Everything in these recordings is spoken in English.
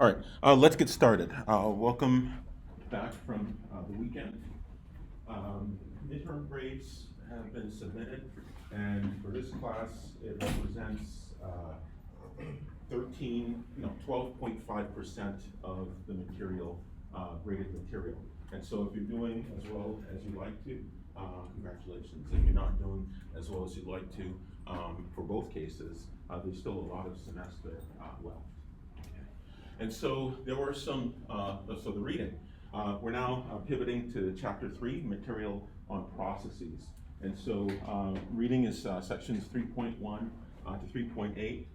All right, let's get started. Welcome back from the weekend. Midterm grades have been submitted, and for this class, it represents 12.5% of the material, graded material. And so if you're doing as well as you'd like to, congratulations. If you're not doing as well as you'd like to, for both cases, there's still a lot of semester left. And so there were some, so the reading. We're now pivoting to chapter 3, material on processes. And so reading is sections 3.1 to 3.8.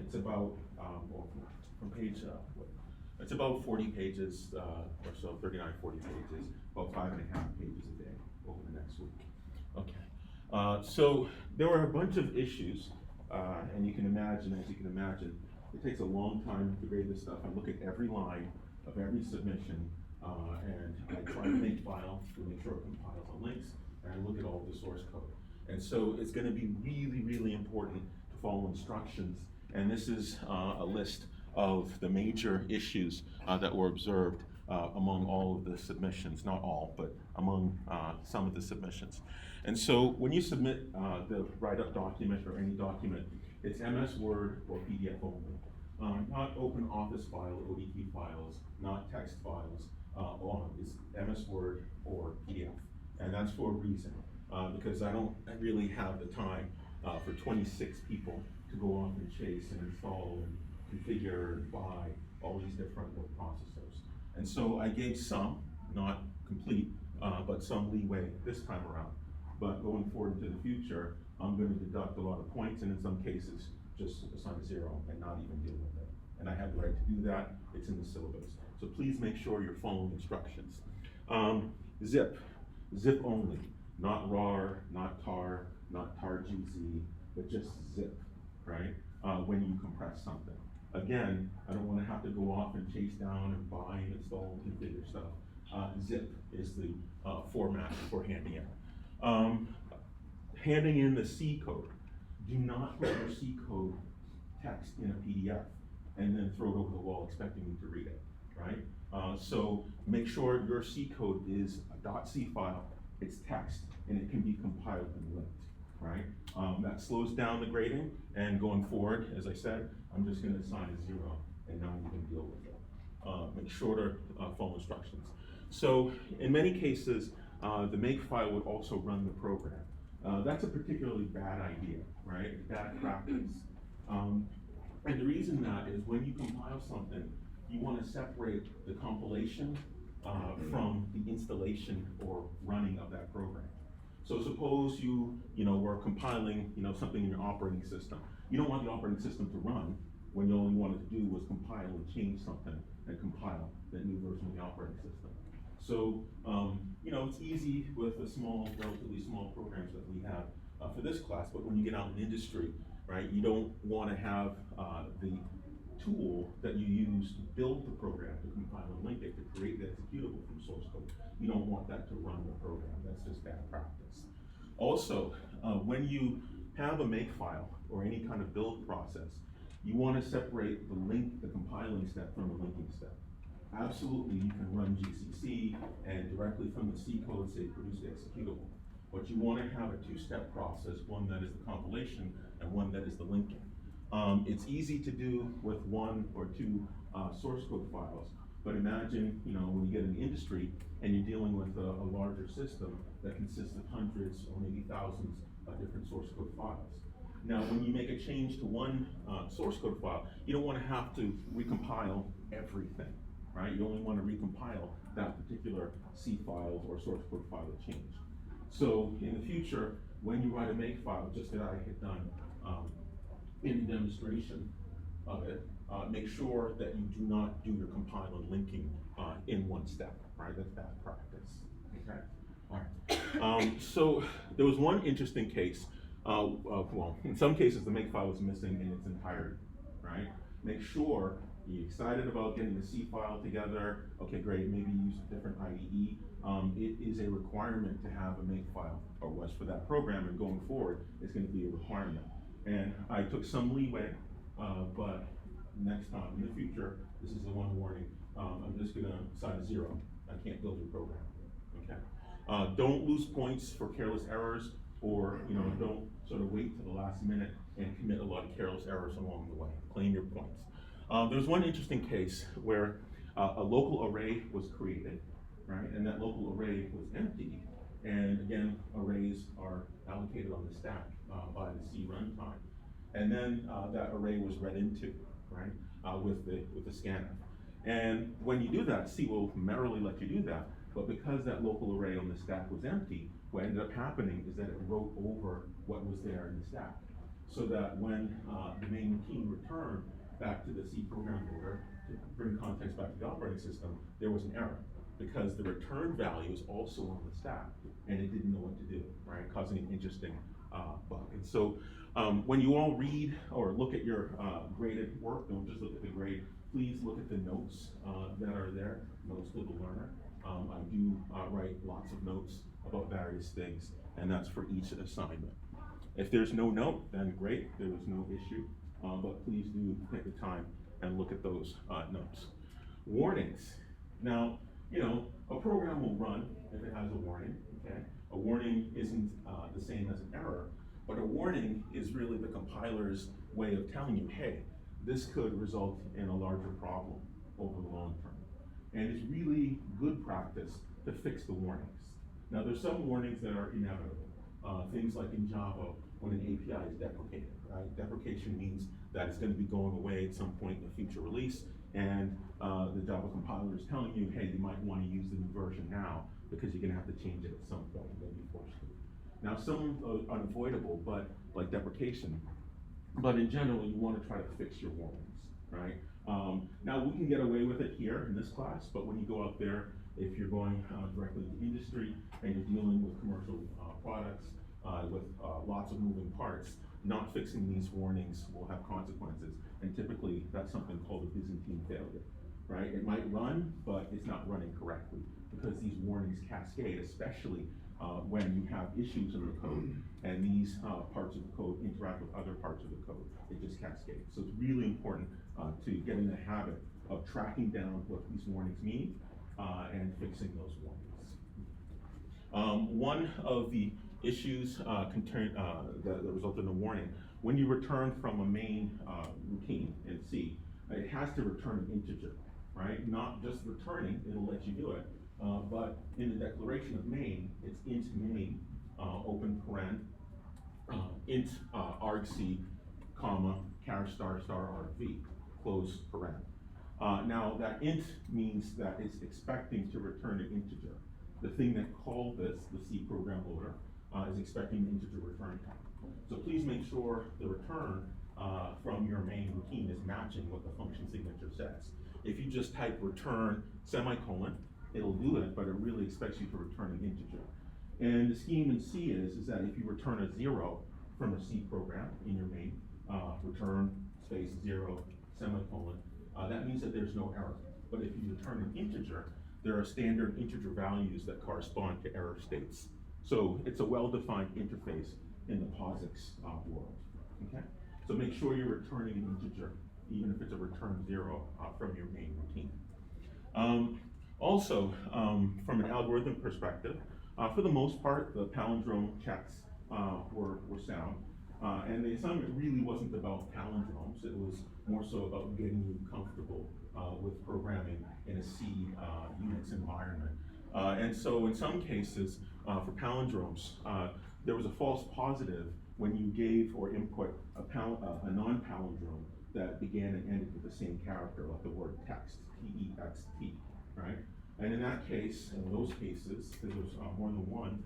It's about, from page, it's about 40 pages or so, 39, 40 pages, about 5.5 pages a day over the next week. Okay. So there were a bunch of issues, and you can imagine, it takes a long time to grade this stuff. I look at every line of every submission, and I try to make file to make sure it compiles on links, and I look at all the source code. And so it's going to be really, really important to follow instructions. And this is a list of the major issues that were observed among all of the submissions, not all, but among some of the submissions. And so when you submit the write-up document or any document, it's MS Word or PDF only. Not open office file, ODT files, not text files, it's MS Word or PDF. And that's for a reason, because I don't really have the time for 26 people to go off and chase and install and configure and buy all these different word processors. And so I gave some, not complete, but some leeway this time around. But going forward into the future, I'm going to deduct a lot of points, and in some cases, just assign 0 and not even deal with it. And I have the right to do that. It's in the syllabus. So please make sure you're following instructions. Zip only, not RAR, not tar, not tar-GZ, but just zip, right? When you compress something. Again, I don't want to have to go off and chase down and buy and install and configure stuff. Zip is the format for handing in. Handing in the C code. Do not put your C code text in a PDF and then throw it over the wall expecting me to read it, right? So make sure your C code is a .c file, it's text, and it can be compiled and linked, right? That slows down the grading, and going forward, as I said, I'm just gonna assign a 0 and not even deal with it. Make sure to follow instructions. So in many cases, the makefile would also run the program. That's a particularly bad idea, right? Bad practice. And the reason that is when you compile something, you want to separate the compilation from the installation or running of that program. So suppose you were compiling something in your operating system. You don't want the operating system to run when you only wanted to do was compile and change something and compile that new version of the operating system. So it's easy with the relatively small programs that we have for this class, but when you get out in industry, right, you don't want to have the tool that you use to build the program, to compile and link it, to create the executable from source code. You don't want that to run the program. That's just bad practice. Also, when you have a makefile or any kind of build process, you want to separate the compiling step from the linking step. Absolutely, you can run GCC and directly from the C code say produce the executable. But you want to have a two-step process, one that is the compilation and one that is the linking. It's easy to do with 1 or 2 source code files, but imagine when you get in the industry and you're dealing with a larger system that consists of hundreds or maybe thousands of different source code files. Now, when you make a change to one source code file, you don't want to have to recompile everything. Right? You only want to recompile that particular C file or source code file that changed. So in the future, when you write a makefile, just that I had done in the demonstration of it, make sure that you do not do your compile and linking in one step, right? That's bad practice, okay? All right. So there was one interesting case. Well, in some cases, the makefile was missing in its entirety, right? Make sure you're excited about getting the C file together. Okay, great, maybe use a different IDE. It is a requirement to have a makefile, or was for that program, and going forward, it's going to be a requirement. And I took some leeway, but next time in the future, this is the one warning, I'm just gonna assign a 0. I can't build your program, okay? Don't lose points for careless errors, or don't sort of wait till the last minute and commit a lot of careless errors along the way. Claim your points. There's one interesting case where a local array was created, right? And that local array was empty. And again, arrays are allocated on the stack by the C runtime. And then that array was read into, right, with the scanf. And when you do that, C will merrily let you do that. But because that local array on the stack was empty, what ended up happening is that it wrote over what was there in the stack. So that when the main routine returned back to the C program loader to bring context back to the operating system, there was an error because the return value is also on the stack and it didn't know what to do, right? Causing an interesting bug. And so when you all read or look at your graded work, don't just look at the grade, please look at the notes that are there, notes to the learner. I do write lots of notes about various things, and that's for each assignment. If there's no note, then great, there was no issue, but please do take the time and look at those notes. Warnings. Now, a program will run if it has a warning, okay? A warning isn't the same as an error, but a warning is really the compiler's way of telling you, hey, this could result in a larger problem over the long term. And it's really good practice to fix the warnings. Now, there's some warnings that are inevitable. Things like in Java, when an API is deprecated, right? Deprecation means that it's going to be going away at some point in a future release, and the Java compiler is telling you, hey, you might want to use the new version now because you're going to have to change it at some point. You're going to be forced to. Now, some are unavoidable, but like deprecation. But in general, you want to try to fix your warnings, right? Now, we can get away with it here in this class, but when you go out there, if you're going directly to industry and you're dealing with commercial products with lots of moving parts, not fixing these warnings will have consequences. And typically, that's something called a Byzantine failure, right? It might run, but it's not running correctly because these warnings cascade, especially when you have issues in the code and these parts of the code interact with other parts of the code. It just cascades. So it's really important to get in the habit of tracking down what these warnings mean and fixing those warnings. One of the issues that result in a warning, when you return from a main routine in C, it has to return an integer, right? Not just returning, it'll let you do it, but in the declaration of main, it's int main, open paren, int argc, comma, char star star argv, close paren. Now that int means that it's expecting to return an integer. The thing that called this, the C program loader, is expecting an integer return type. So please make sure the return from your main routine is matching what the function signature says. If you just type return semicolon, it'll do it, but it really expects you to return an integer. And the scheme in C is that if you return a 0 from a C program in your main, return space 0 semicolon, that means that there's no error. But if you return an integer, there are standard integer values that correspond to error states. So it's a well-defined interface in the POSIX world, okay? So make sure you're returning an integer, even if it's a return 0 from your main routine. Also, from an algorithm perspective, for the most part, the palindrome checks were sound. And the assignment really wasn't about palindromes. It was more so about getting you comfortable with programming in a C Unix environment. And so in some cases, for palindromes, there was a false positive when you gave or input a non-palindrome that began and ended with the same character, like the word text, T-E-X-T, right? And in that case, in those cases, because there was more than one,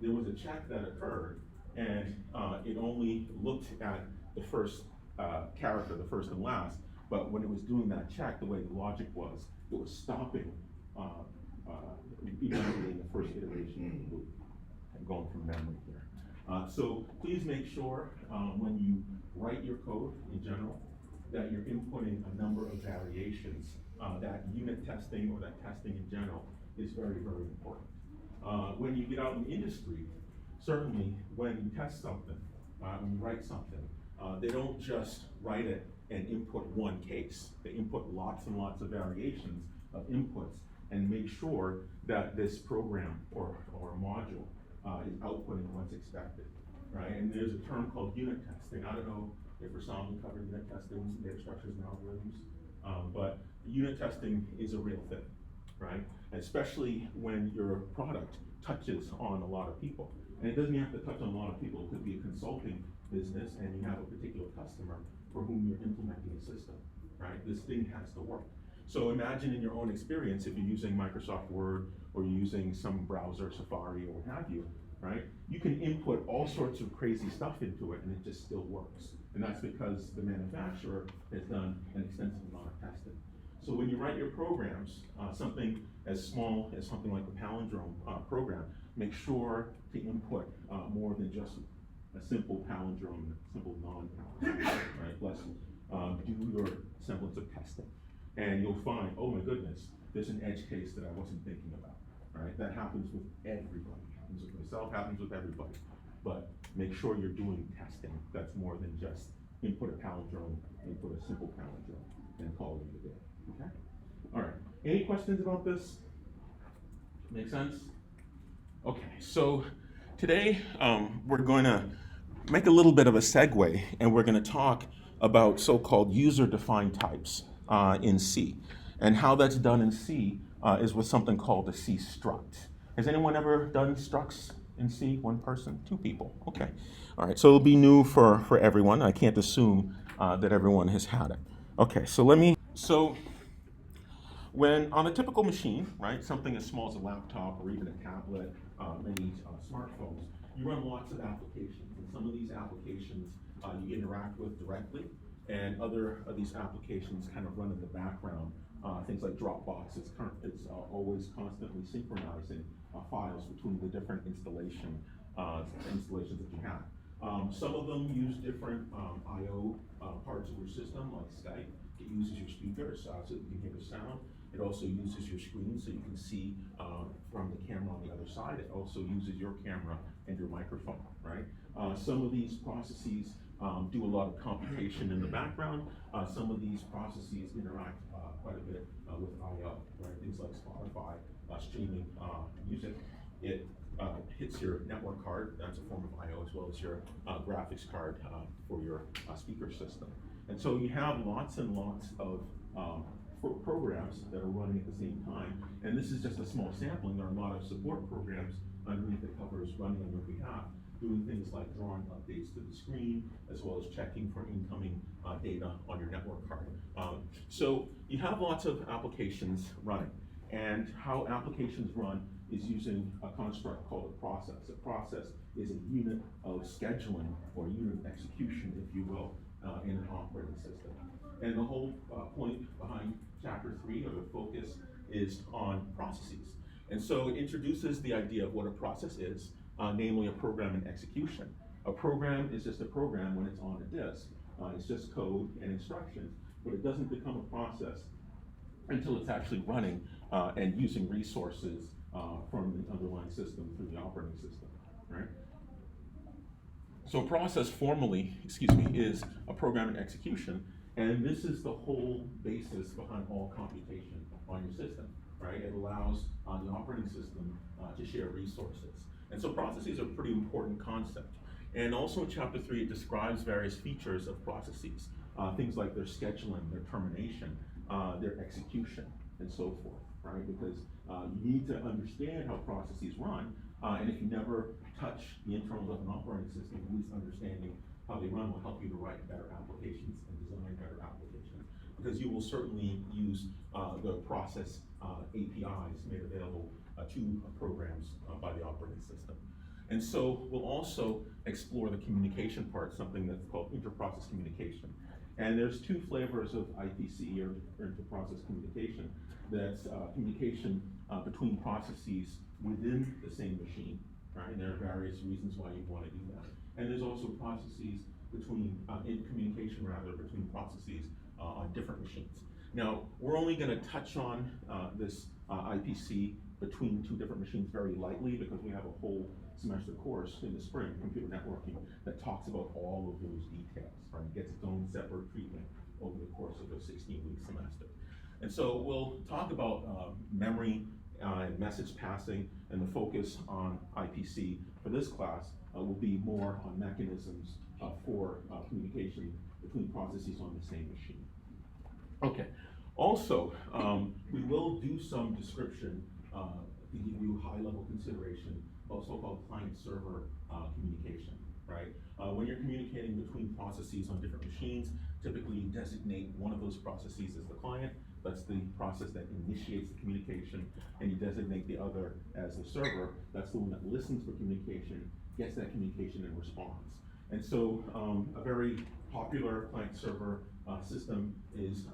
there was a check that occurred, and it only looked at the first character, the first and last, but when it was doing that check, the way the logic was, it was stopping eventually in the first iteration of the loop. I'm going from memory here. So please make sure when you write your code in general that you're inputting a number of variations. That unit testing or that testing in general is very, very important. When you get out in industry, certainly when you test something, when you write something, they don't just write it and input one case. They input lots and lots of variations of inputs and make sure that this program or module is outputting what's expected, right? And there's a term called unit testing. I don't know if Rasam covered unit testing, data structures and algorithms, but unit testing is a real thing, right? Especially when your product touches on a lot of people. And it doesn't have to touch on a lot of people. It could be a consulting business and you have a particular customer for whom you're implementing a system, right? This thing has to work. So imagine in your own experience, if you're using Microsoft Word or you're using some browser, Safari or what have you, right? You can input all sorts of crazy stuff into it and it just still works. And that's because the manufacturer has done an extensive amount of testing. So when you write your programs, something as small as something like a palindrome program, make sure to input more than just a simple palindrome, simple non-palindrome, right? Let's do your semblance of testing. And you'll find, oh my goodness, there's an edge case that I wasn't thinking about, right? That happens with everybody. Happens with myself, happens with everybody. But make sure you're doing testing. That's more than just input a palindrome, input a simple palindrome, and call it a day, okay? All right, any questions about this? Make sense? Okay, so today we're going to make a little bit of a segue, and we're going to talk about so-called user-defined types in C. And how that's done in C is with something called a C struct. Has anyone ever done structs in C? One person? Two people? Okay. All right, so it'll be new for everyone. I can't assume that everyone has had it. Okay, so when on a typical machine, right, something as small as a laptop or even a tablet, many smartphones, you run lots of applications. And some of these applications you interact with directly, and other of these applications kind of run in the background. Things like Dropbox, it's always constantly synchronizing files between the different installations that you have. Some of them use different I/O parts of your system, like Skype. It uses your speakers so that you can hear the sound. It also uses your screen so you can see from the camera on the other side. It also uses your camera and your microphone, right? Some of these processes do a lot of computation in the background. Some of these processes interact quite a bit with I/O, right? Things like Spotify, streaming music. It hits your network card, that's a form of I/O, as well as your graphics card for your speaker system. And so you have lots and lots of programs that are running at the same time, and this is just a small sampling. There are a lot of support programs underneath the covers running on your behalf, doing things like drawing updates to the screen, as well as checking for incoming data on your network card. So you have lots of applications running, and how applications run is using a construct called a process. A process is a unit of scheduling or unit of execution, if you will, in an operating system. And the whole point behind chapter 3, or the focus, is on processes. And so it introduces the idea of what a process is, namely a program in execution. A program is just a program when it's on a disk. It's just code and instructions, but it doesn't become a process until it's actually running and using resources from the underlying system through the operating system, right? So a process formally, is a program in execution, and this is the whole basis behind all computation on your system, right? It allows the operating system to share resources. And so processes are a pretty important concept. And also in chapter 3, it describes various features of processes, things like their scheduling, their termination, their execution, and so forth, right? Because you need to understand how processes run, and if you never touch the internals of an operating system, at least understanding how they run will help you to write better applications and design better applications, because you will certainly use the process APIs made available to programs by the operating system. And so we'll also explore the communication part, something that's called inter-process communication. And there's two flavors of IPC, or inter-process communication. That's communication between processes within the same machine, right? And there are various reasons why you want to do that. And there's also processes between, communication between processes on different machines. Now, we're only going to touch on this IPC between two different machines very lightly, because we have a whole semester course in the spring, computer networking, that talks about all of those details, right? It gets its own separate treatment over the course of a 16-week semester. And so we'll talk about memory and message passing, and the focus on IPC for this class will be more on mechanisms for communication between processes on the same machine. Okay, also, we will do some description to give you high-level consideration of so-called client-server communication, right? When you're communicating between processes on different machines, typically you designate one of those processes as the client. That's the process that initiates the communication, and you designate the other as the server. That's the one that listens for communication, gets that communication, and responds. And so a very popular client-server system is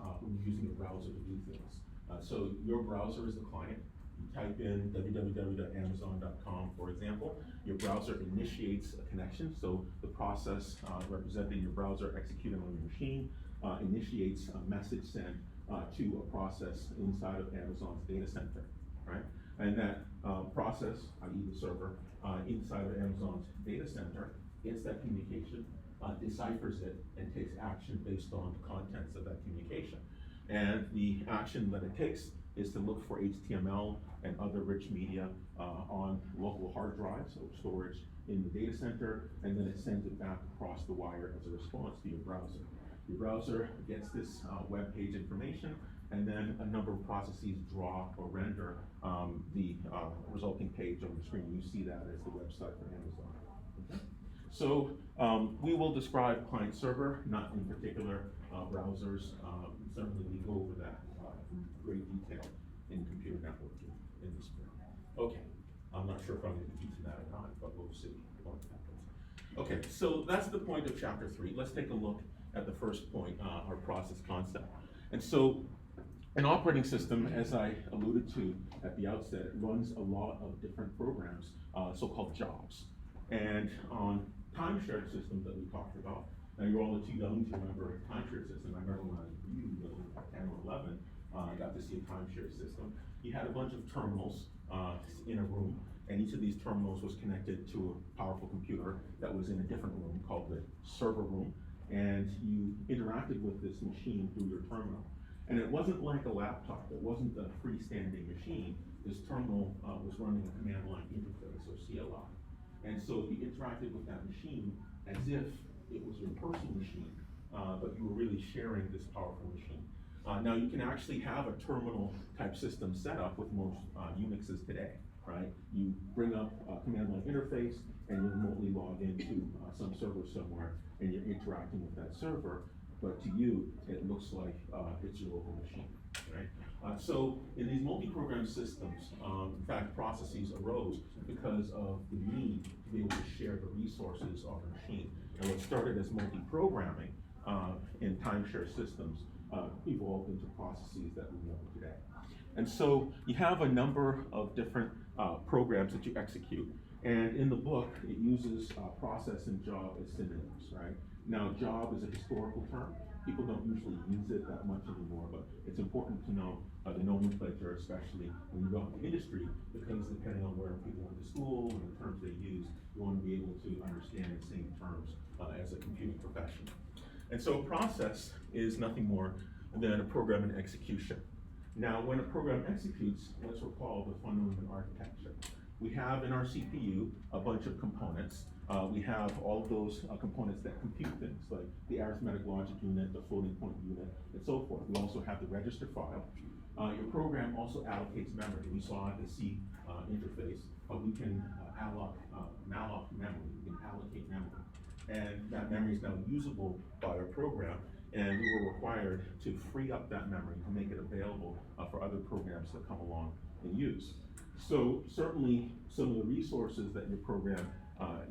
using a browser to do things. So your browser is the client. You type in www.amazon.com, for example. Your browser initiates a connection, so the process representing your browser executing on your machine initiates a message sent to a process inside of Amazon's data center, right? And that process, i.e. the server, inside of Amazon's data center, gets that communication, deciphers it, and takes action based on the contents of that communication. And the action that it takes is to look for HTML and other rich media on local hard drives or storage in the data center, and then it sends it back across the wire as a response to your browser. Your browser gets this web page information, and then a number of processes draw or render the resulting page on the screen. You see that as the website for Amazon. Okay? So we will describe client-server, not in particular browsers. Certainly we go over that in great detail in computer networking in this book. Okay, I'm not sure if I'm going to be teaching that or not, but we'll see what happens. Okay, so that's the point of chapter 3. Let's take a look at the first point, our process concept. And so an operating system, as I alluded to at the outset, runs a lot of different programs, so-called jobs. And on timeshare systems that we talked about, now you're all too young to remember a timeshare system. I remember when I was really little, 10 or 11, I got to see a timeshare system. You had a bunch of terminals in a room, and each of these terminals was connected to a powerful computer that was in a different room called the server room. And you interacted with this machine through your terminal. And it wasn't like a laptop, it wasn't a freestanding machine. This terminal was running a command line interface, or CLI. And so you interacted with that machine as if it was your personal machine, but you were really sharing this powerful machine. Now you can actually have a terminal type system set up with most Unixes today, right? You bring up a command line interface and you remotely log into some server somewhere and you're interacting with that server, but to you, it looks like it's your local machine, right? So in these multi-program systems, in fact, processes arose because of the need to be able to share the resources of the machine. And what started as multi-programming in timeshare systems evolved into processes that we know today. And so you have a number of different programs that you execute. And in the book, it uses process and job as synonyms, right? Now, job is a historical term. People don't usually use it that much anymore, but it's important to know the nomenclature, especially when you go into industry, because depending on where people went to school and the terms they use, you want to be able to understand the same terms as a computing professional. And so process is nothing more than a program in execution. Now, when a program executes, let's recall the fundamental architecture. We have in our CPU a bunch of components. We have all of those components that compute things, like the arithmetic logic unit, the floating point unit, and so forth. We also have the register file. Your program also allocates memory. We saw at the C interface, we can malloc memory, we can allocate memory. And that memory is now usable by our program, and we were required to free up that memory to make it available for other programs that come along and use. So certainly some of the resources that your program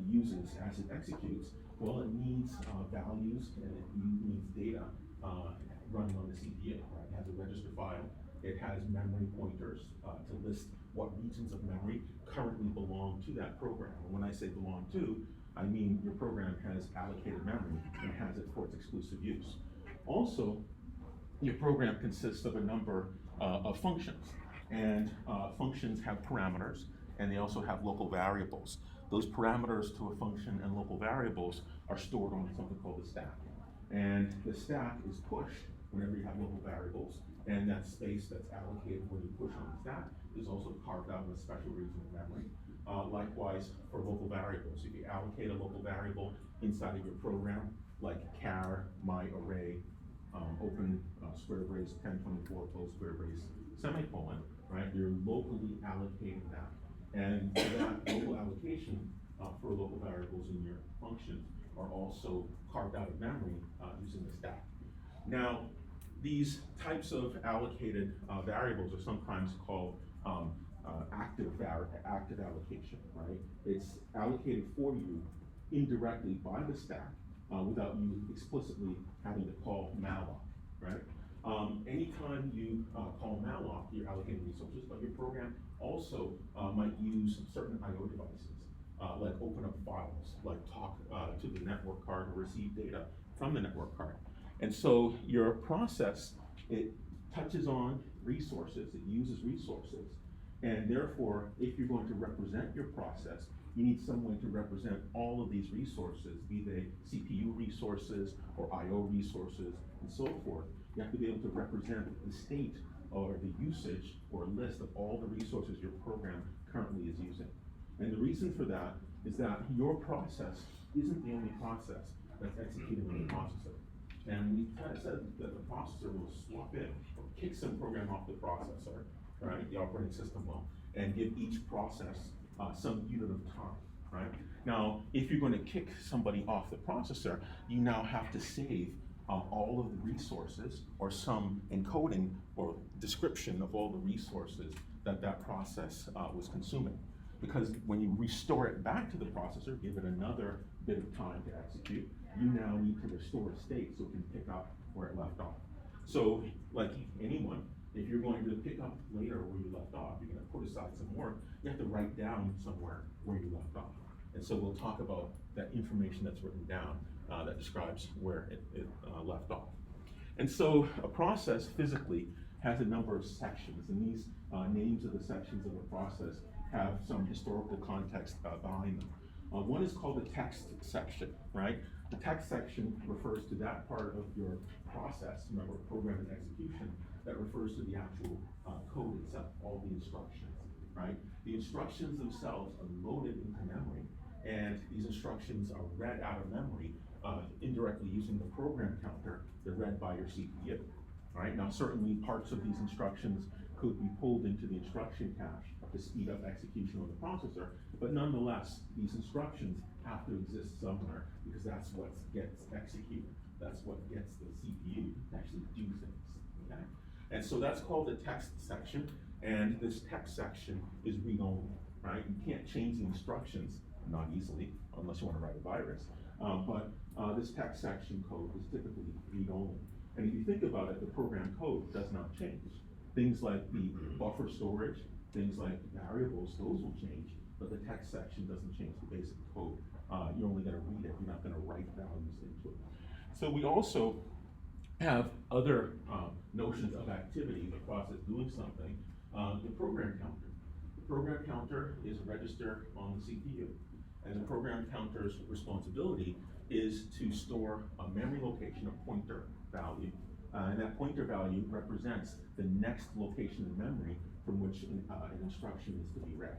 uses as it executes, well, it needs values and it needs data running on the CPU, right? It has a register file, it has memory pointers to list what regions of memory currently belong to that program. And when I say belong to, I mean your program has allocated memory and has it for its exclusive use. Also, your program consists of a number of functions, and functions have parameters, and they also have local variables. Those parameters to a function and local variables are stored on something called the stack. And the stack is pushed whenever you have local variables, and that space that's allocated when you push on the stack is also carved out in a special region of memory. Likewise, for local variables, if you allocate a local variable inside of your program, like char my array, open square brace 1024 close square brace semicolon, right? You're locally allocating that. And that local allocation for local variables in your functions are also carved out of memory using the stack. Now, these types of allocated variables are sometimes called active allocation, right? It's allocated for you indirectly by the stack without you explicitly having to call malloc, right? Anytime you call malloc, you're allocating resources, but your program also might use certain I/O devices, like open up files, like talk to the network card or receive data from the network card. And so your process, it touches on resources, it uses resources, and therefore, if you're going to represent your process, you need some way to represent all of these resources, be they CPU resources or I/O resources and so forth. You have to be able to represent the state or the usage or list of all the resources your program currently is using. And the reason for that is that your process isn't the only process that's executing on the processor. And we kind of said that the processor will swap in or kick some program off the processor, right? The operating system will, and give each process some unit of time, right? Now, if you're going to kick somebody off the processor, you now have to save all of the resources or some encoding or description of all the resources that that process was consuming. Because when you restore it back to the processor, give it another bit of time to execute, you now need to restore a state so it can pick up where it left off. So, like anyone, if you're going to pick up later where you left off, you're going to put aside some work, you have to write down somewhere where you left off. And so we'll talk about that information that's written down that describes where it left off. And so a process physically has a number of sections, and these names of the sections of a process have some historical context behind them. One is called the text section, right? The text section refers to that part of your process, remember, program and execution, that refers to the actual code itself, all the instructions, right? The instructions themselves are loaded into memory, and these instructions are read out of memory indirectly using the program counter. They're read by your CPU, right? Now, certainly parts of these instructions could be pulled into the instruction cache to speed up execution on the processor, but nonetheless, these instructions have to exist somewhere because that's what gets executed. That's what gets the CPU to actually do things, okay? And so that's called the text section, and this text section is read-only, right? You can't change the instructions, not easily, unless you want to write a virus, but this text section code is typically read-only. And if you think about it, the program code does not change. Things like the buffer storage, things like variables, those will change, but the text section doesn't change the basic code. You're only going to read it, you're not going to write values into it. So we also have other notions of activity, the process doing something. The program counter. The program counter is a register on the CPU, and the program counter's responsibility is to store a memory location, a pointer value, and that pointer value represents the next location in memory from which an instruction is to be read.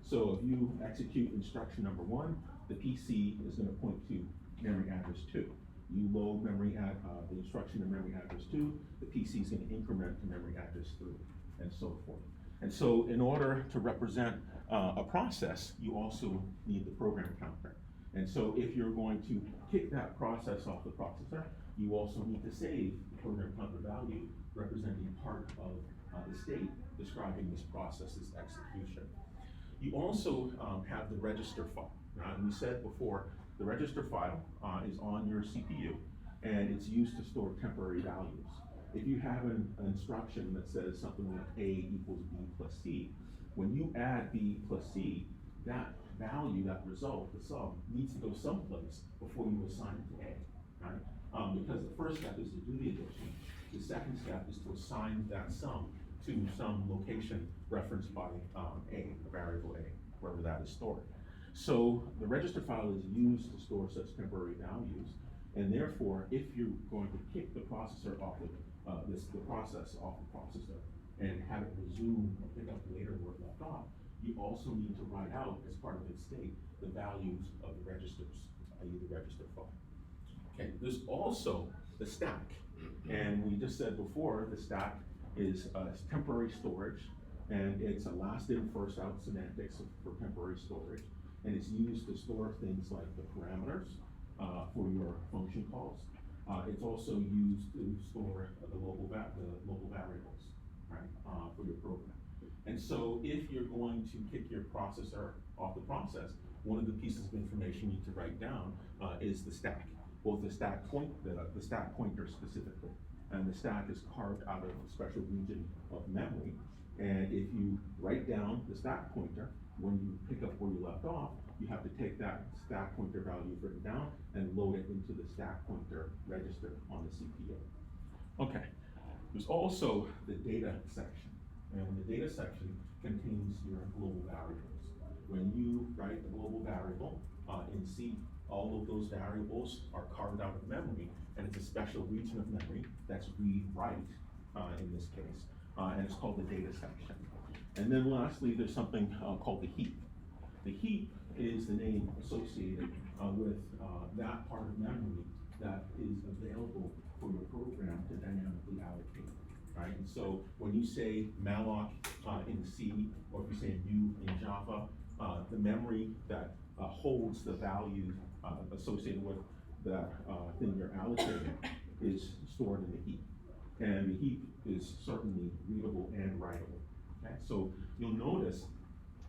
So if you execute instruction number 1, the PC is going to point to memory address 2. You load the instruction to memory address 2, the PC is going to increment to memory address 3, and so forth. And so in order to represent a process, you also need the program counter. And so if you're going to kick that process off the processor, you also need to save the program counter value representing part of the state describing this process's execution. You also have the register file. And we said before, the register file is on your CPU, and it's used to store temporary values. If you have an instruction that says something like A equals B plus C, when you add B plus C, that value, that result, the sum, needs to go someplace before you assign it to A, right? Because the first step is to do the addition. The second step is to assign that sum to some location referenced by A, a variable A, wherever that is stored. So the register file is used to store such temporary values, And therefore, if you're going to kick the processor off of, the process off the processor and have it resume or pick up later where it left off, you also need to write out, as part of its state, the values of the registers, i.e. the register file. Okay, there's also the stack. And we just said before, the stack is temporary storage, and it's a last in, first out semantics for temporary storage. And it's used to store things like the parameters for your function calls. It's also used to store the local variables, right, for your program. And so if you're going to kick your processor off the process, one of the pieces of information you need to write down is the stack, both the stack pointer specifically. And the stack is carved out of a special region of memory. And if you write down the stack pointer, when you pick up where you left off, you have to take that stack pointer value you've written down and load it into the stack pointer register on the CPU. Okay, there's also the data section. And the data section contains your global variables. When you write the global variable in C, all of those variables are carved out of memory, and it's a special region of memory that's read-write in this case, and it's called the data section. And then lastly, there's something called the heap. The heap is the name associated with that part of memory that is available for your program to dynamically allocate, right? And so when you say malloc in C, or if you say mu in Java, the memory that holds the value associated with that thing you're allocating is stored in the heap. And the heap is certainly readable and writable. Okay? So you'll notice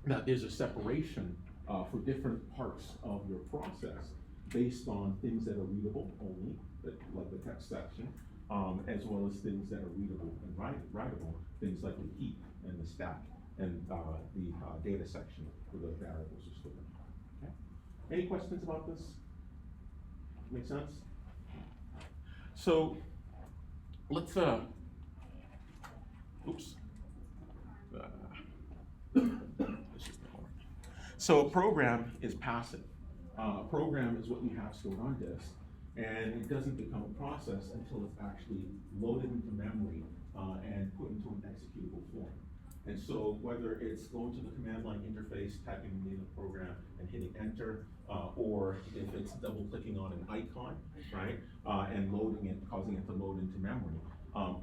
that there's a separation for different parts of your process based on things that are readable only, like the text section, as well as things that are readable and writable, things like the heap and the stack and the data section where those variables are stored. Okay? Any questions about this? Make sense? So let's oops. So a program is passive. A program is what you have stored on disk, and it doesn't become a process until it's actually loaded into memory and put into an executable form. And so whether it's going to the command line interface, typing the name of the program and hitting enter, or if it's double clicking on an icon, right, and loading it, causing it to load into memory,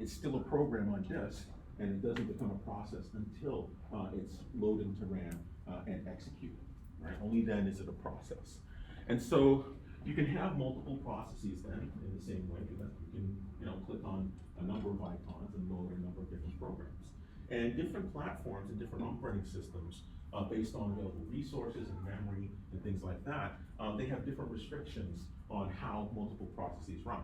it's still a program on disk, and it doesn't become a process until it's loaded into RAM and executed, right? Only then is it a process. And so you can have multiple processes then in the same way. You can click on a number of icons and load a number of different programs. And different platforms and different operating systems, based on available resources and memory and things like that, they have different restrictions on how multiple processes run.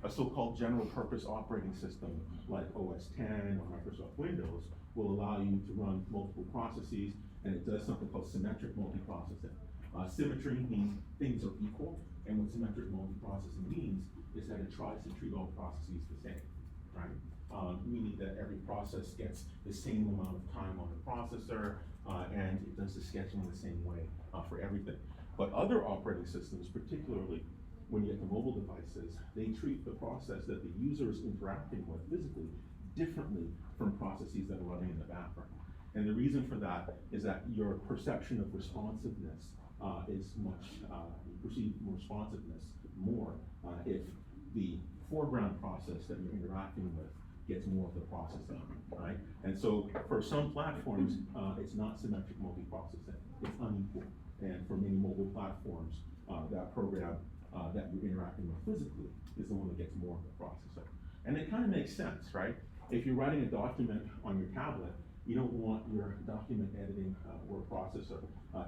A so-called general purpose operating system like OS 10 or Microsoft Windows will allow you to run multiple processes, and it does something called symmetric multiprocessing. Symmetry means things are equal, and what symmetric multiprocessing means is that it tries to treat all processes the same, right? Meaning that every process gets the same amount of time on the processor, and it does the scheduling the same way for everything. But other operating systems, particularly when you get to mobile devices, they treat the process that the user is interacting with physically differently from processes that are running in the background. And the reason for that is that your perception of responsiveness is much, you perceive responsiveness more if the foreground process that you're interacting with gets more of the processing, right? And so for some platforms, it's not symmetric multiprocessing, it's unequal. And for many mobile platforms, that program that you're interacting with physically is the one that gets more of the processor. And it kind of makes sense, right? If you're writing a document on your tablet, you don't want your document editing word processor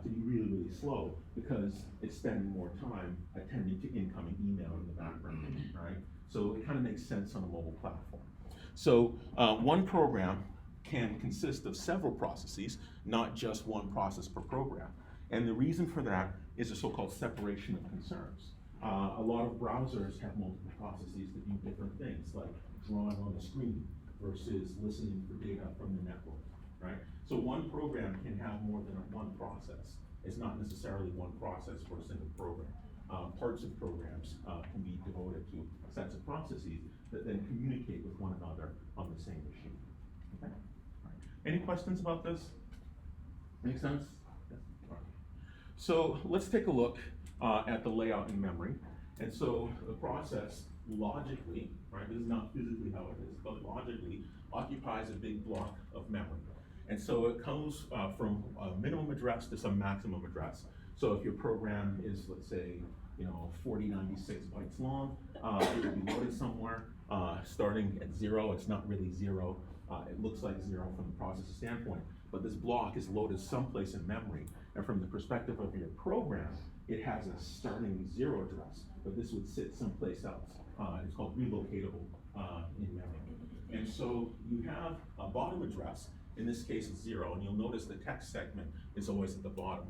to be really, really slow because it's spending more time attending to incoming email in the background, right? So it kind of makes sense on a mobile platform. So one program can consist of several processes, not just one process per program. And the reason for that is a so-called separation of concerns. A lot of browsers have multiple processes that do different things, like drawing on the screen versus listening for data from the network, right? So one program can have more than one process. It's not necessarily one process for a single program. parts of programs can be devoted to sets of processes that then communicate with one another on the same machine. Okay? All right. Any questions about this? Make sense? Yes. All right. So let's take a look at the layout in memory. And so the process logically, right, this is not physically how it is, but logically occupies a big block of memory. And so it comes from a minimum address to some maximum address. So if your program is, let's say, 4096 bytes long, it will be loaded somewhere, starting at 0. It's not really 0. It looks like 0 from the processor standpoint, but this block is loaded someplace in memory. And from the perspective of your program, it has a starting 0 address, but this would sit someplace else. It's called relocatable in memory. And so you have a bottom address. In this case, it's 0, and you'll notice the text segment is always at the bottom.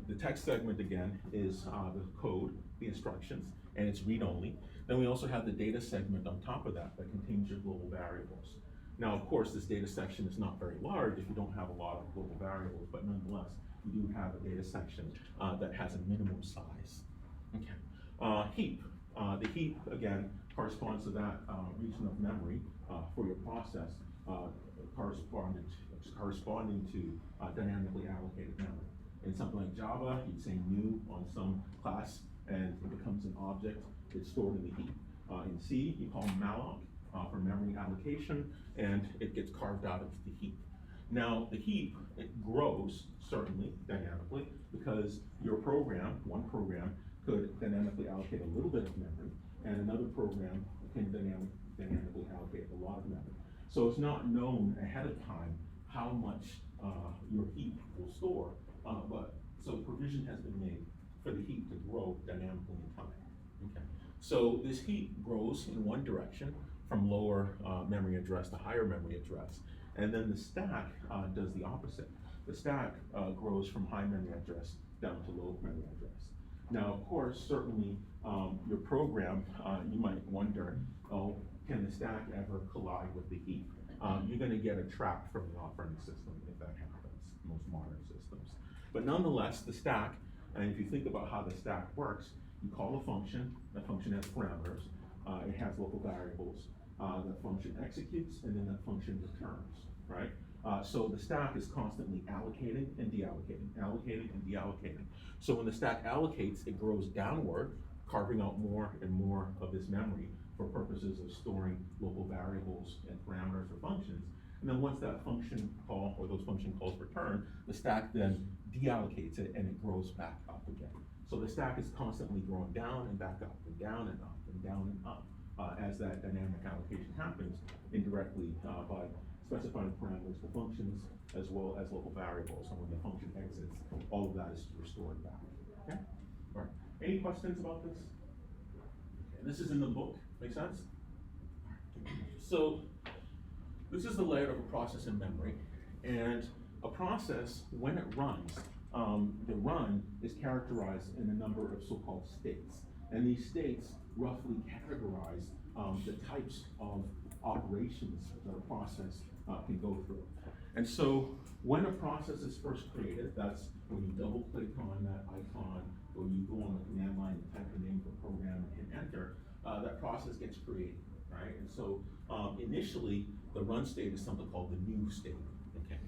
The text segment, again, is the code, the instructions, and it's read-only. Then we also have the data segment on top of that contains your global variables. Now, of course, this data section is not very large if you don't have a lot of global variables, but nonetheless, you do have a data section that has a minimum size. Okay. Heap. The heap, again, corresponds to that region of memory for your process corresponding to dynamically allocated memory. In something like Java, you'd say new on some class, and it becomes an object. It's stored in the heap. In C, you call malloc for memory allocation, and it gets carved out of the heap. Now, the heap, it grows, certainly, dynamically, because your program, one program, could dynamically allocate a little bit of memory, and another program can dynamically allocate a lot of memory. So it's not known ahead of time how much your heap will store, but so provision has been made for the heap to grow dynamically in time. Okay. So this heap grows in one direction from lower memory address to higher memory address, and then the stack does the opposite. The stack grows from high memory address down to low memory address. Now, of course, certainly your program, you might wonder, oh, can the stack ever collide with the heap? You're going to get a trap from the operating system if that happens, most modern systems. But nonetheless, the stack, and if you think about how the stack works, you call a function, that function has parameters, it has local variables, that function executes, and then that function returns, right? So the stack is constantly allocating and deallocating, allocating and deallocating. So when the stack allocates, it grows downward, carving out more and more of this memory for purposes of storing local variables and parameters or functions. And then once that function call or those function calls return, the stack then deallocates it and it grows back up again. So the stack is constantly growing down and back up and down and up and down and up as that dynamic allocation happens indirectly by specifying parameters to functions as well as local variables. And when the function exits, all of that is restored back. Okay? All right. Any questions about this? Okay. This is in the book. Make sense? So this is the layout of a process in memory, and a process, when it runs, the run is characterized in a number of so-called states, and these states roughly categorize the types of operations that a process can go through. And so when a process is first created, that's when you double click on that icon, or you go on the command line and type the name of the program and hit enter, that process gets created, right? And so initially, the run state is something called the new state, okay?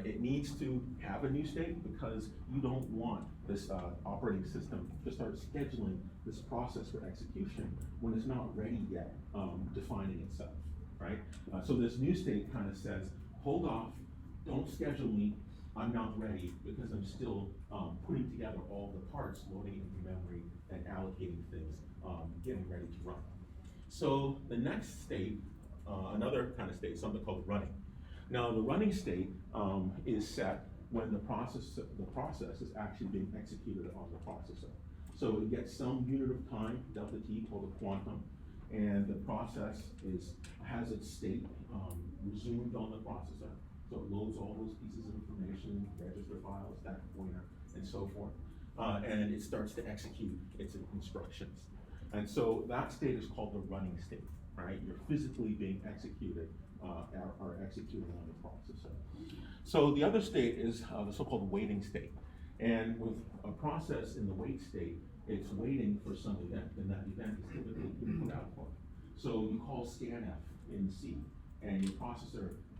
It needs to have a new state because you don't want this operating system to start scheduling this process for execution when it's not ready yet, defining itself, right? So this new state kind of says, hold off, don't schedule me, I'm not ready because I'm still putting together all the parts, loading into memory and allocating things, getting ready to run. So the next state, another kind of state, something called running. Now the running state is set when the process is actually being executed on the processor. So it gets some unit of time, delta t, called a quantum, and the process has its state resumed on the processor. So it loads all those pieces of information, register files, stack pointer, and so forth. And it starts to execute its instructions. And so that state is called the running state, right? You're physically being executed or executed on the processor. So the other state is the so-called waiting state. And with a process in the wait state, it's waiting for some event, and that event is typically input output. So you call scanf in C, and your process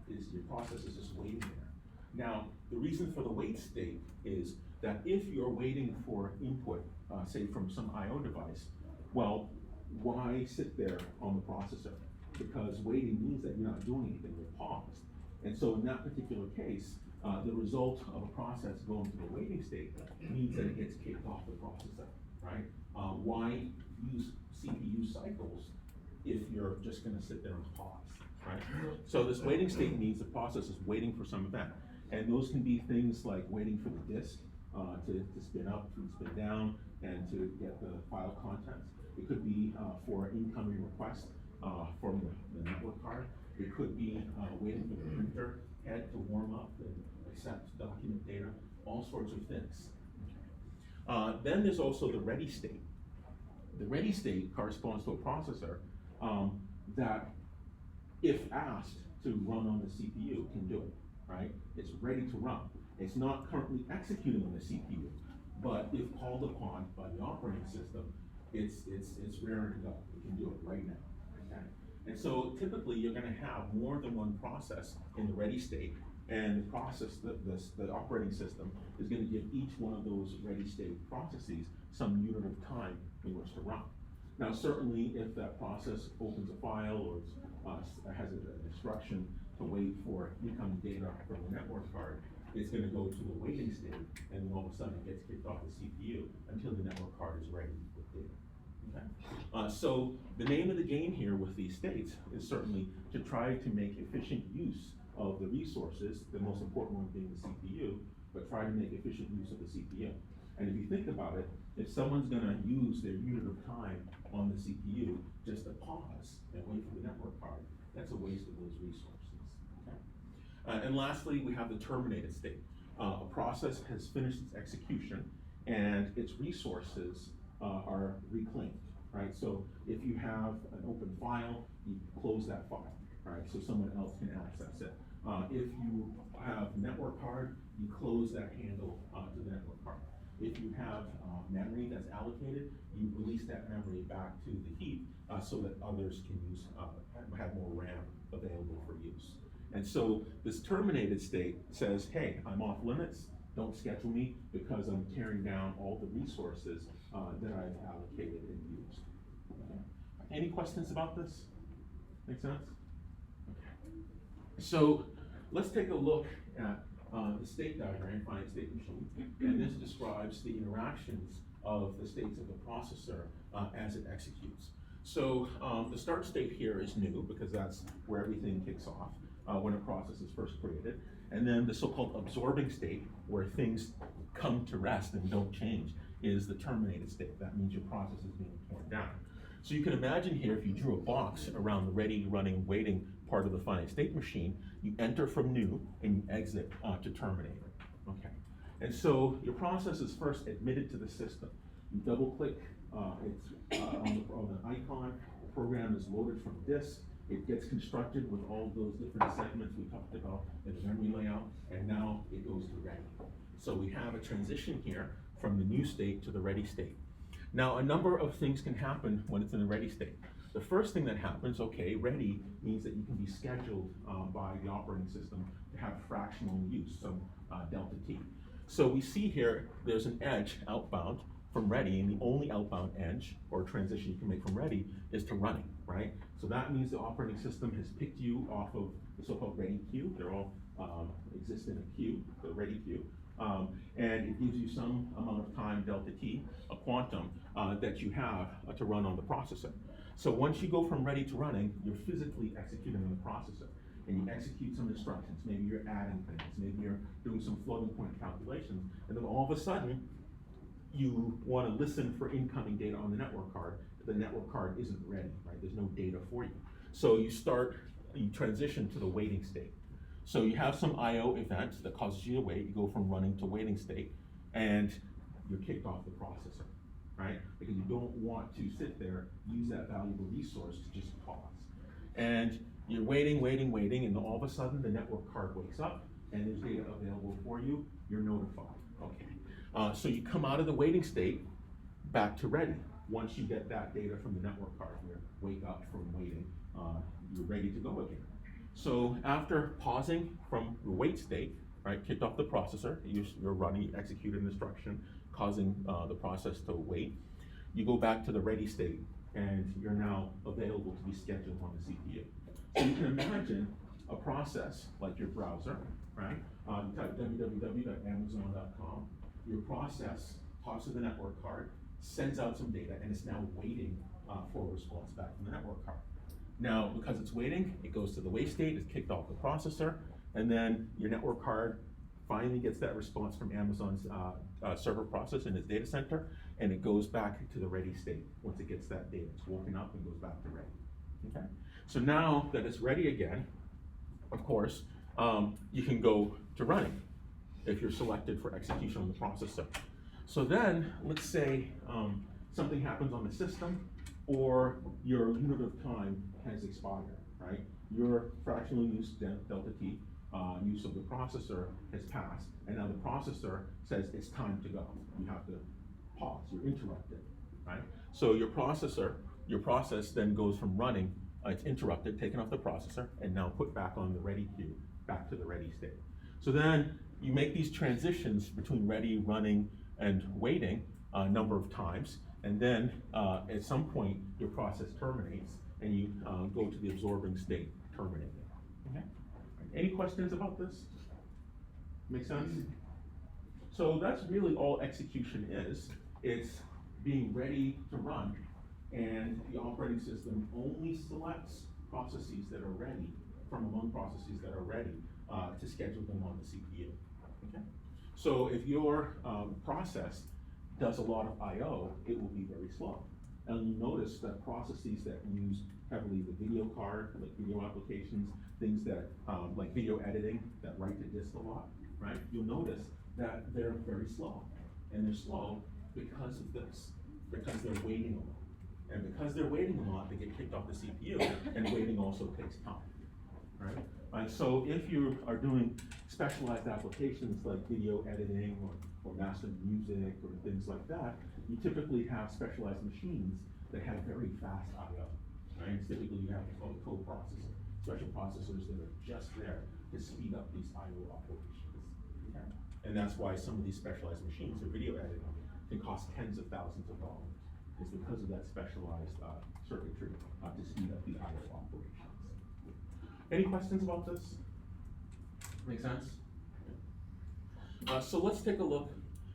is just waiting there. Now, the reason for the wait state is that if you're waiting for input, say from some I/O device, well, why sit there on the processor? Because waiting means that you're not doing anything, you're paused. And so in that particular case, the result of a process going to the waiting state means that it gets kicked off the processor, right? Why use CPU cycles if you're just gonna sit there and pause, right? So this waiting state means the process is waiting for some event. And those can be things like waiting for the disk to spin up, to spin down, and to get the file contents. It could be for incoming request from the network card. It could be waiting for the printer head to warm up and accept document data, all sorts of things. Then there's also the ready state. The ready state corresponds to a processor that, if asked to run on the CPU, can do it, right? It's ready to run. It's not currently executing on the CPU, but if called upon by the operating system, it's raring to go. It can do it right now, okay? And so typically you're gonna have more than one process in the ready state, and the process, the operating system is gonna give each one of those ready state processes some unit of time in which to run. Now, certainly if that process opens a file or has an instruction to wait for incoming data from the network card, it's gonna go to the waiting state, and then all of a sudden it gets kicked off the CPU until the network card is ready with data. Okay? So the name of the game here with these states is certainly to try to make efficient use of the resources, the most important one being the CPU, but try to make efficient use of the CPU. And if you think about it, if someone's gonna use their unit of time on the CPU just to pause and wait for the network card, that's a waste of those resources. Okay? And lastly, we have the terminated state. A process has finished its execution and its resources are reclaimed, right? So if you have an open file, you close that file, right? So someone else can access it. If you have network card, you close that handle to the network card. If you have memory that's allocated, you release that memory back to the heap so that others can use, have more RAM available for use. And so this terminated state says, hey, I'm off limits, don't schedule me because I'm tearing down all the resources that I've allocated and used. Okay. Any questions about this? Make sense? Okay. So let's take a look at the state diagram, finite state machine, and this describes the interactions of the states of the processor as it executes. So the start state here is new because that's where everything kicks off when a process is first created. And then the so-called absorbing state, where things come to rest and don't change, is the terminated state. That means your process is being torn down. So you can imagine here, if you drew a box around the ready, running, waiting part of the finite state machine, you enter from new and you exit to terminate. Okay. And so your process is first admitted to the system. You double click on the icon, the program is loaded from disk, it gets constructed with all those different segments we talked about in the memory layout, and now it goes to ready. So we have a transition here from the new state to the ready state. Now, a number of things can happen when it's in the ready state. The first thing that happens, okay, ready means that you can be scheduled by the operating system to have fractional use, some delta t. So we see here, there's an edge outbound from ready, and the only outbound edge or transition you can make from ready is to running, right? So that means the operating system has picked you off of the so-called ready queue. They're all exist in a queue, the ready queue. And it gives you some amount of time, delta t, a quantum, that you have to run on the processor. So once you go from ready to running, you're physically executing on the processor. And you execute some instructions. Maybe you're adding things. Maybe you're doing some floating point calculations. And then all of a sudden, you want to listen for incoming data on the network card. The network card isn't ready, right? There's no data for you. So you transition to the waiting state. So you have some I/O event that causes you to wait. You go from running to waiting state, and you're kicked off the processor, right? Because you don't want to sit there, use that valuable resource to just pause. And you're waiting, and all of a sudden the network card wakes up, and there's data available for you. You're notified. Okay. So you come out of the waiting state, back to ready. Once you get that data from the network card, you wake up from waiting, you're ready to go again. So after pausing from the wait state, right, kicked off the processor, you're running, you execute an instruction, causing the process to wait. You go back to the ready state, and you're now available to be scheduled on the CPU. So you can imagine a process like your browser, right? You type www.amazon.com, your process talks to the network card, sends out some data, and it's now waiting for a response back from the network card. Now, because it's waiting, it goes to the wait state, it's kicked off the processor, and then your network card finally gets that response from Amazon's server process in its data center, and it goes back to the ready state. Once it gets that data, it's woken up and goes back to ready. Okay. So now that it's ready again, of course, you can go to running if you're selected for execution on the processor. So then, let's say something happens on the system, or your unit of time has expired, right? Your fractional use delta t use of the processor has passed, and now the processor says it's time to go. You have to pause, you're interrupted, right? So your process then goes from running, it's interrupted, taken off the processor, and now put back on the ready queue, back to the ready state. So then you make these transitions between ready, running, and waiting a number of times, and then at some point your process terminates, and you go to the absorbing state, terminating. Okay. Any questions about this? Make sense? So that's really all execution is. It's being ready to run, and the operating system only selects processes that are ready from among processes that are ready to schedule them on the CPU. Okay? So if your process does a lot of I/O, it will be very slow. And you notice that processes that use heavily the video card, like video applications, things that like video editing that write to disk a lot, right? You'll notice that they're very slow, and they're slow because of this, because they're waiting a lot. And because they're waiting a lot, they get kicked off the CPU, and waiting also takes time, right? And so if you are doing specialized applications like video editing or mastering music or things like that, you typically have specialized machines that have very fast I/O, right? Typically you have what's called a co-processor, special processors that are just there to speed up these I/O operations. Okay? And that's why some of these specialized machines for video editing can cost tens of thousands of dollars. It's because of that specialized circuitry to speed up the I/O operations. Any questions about this? Make sense? So let's take a look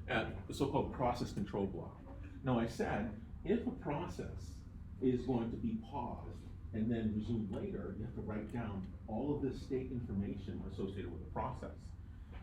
at the so-called process control block. Now I said, if a process is going to be paused and then resumed later, you have to write down all of this state information associated with the process.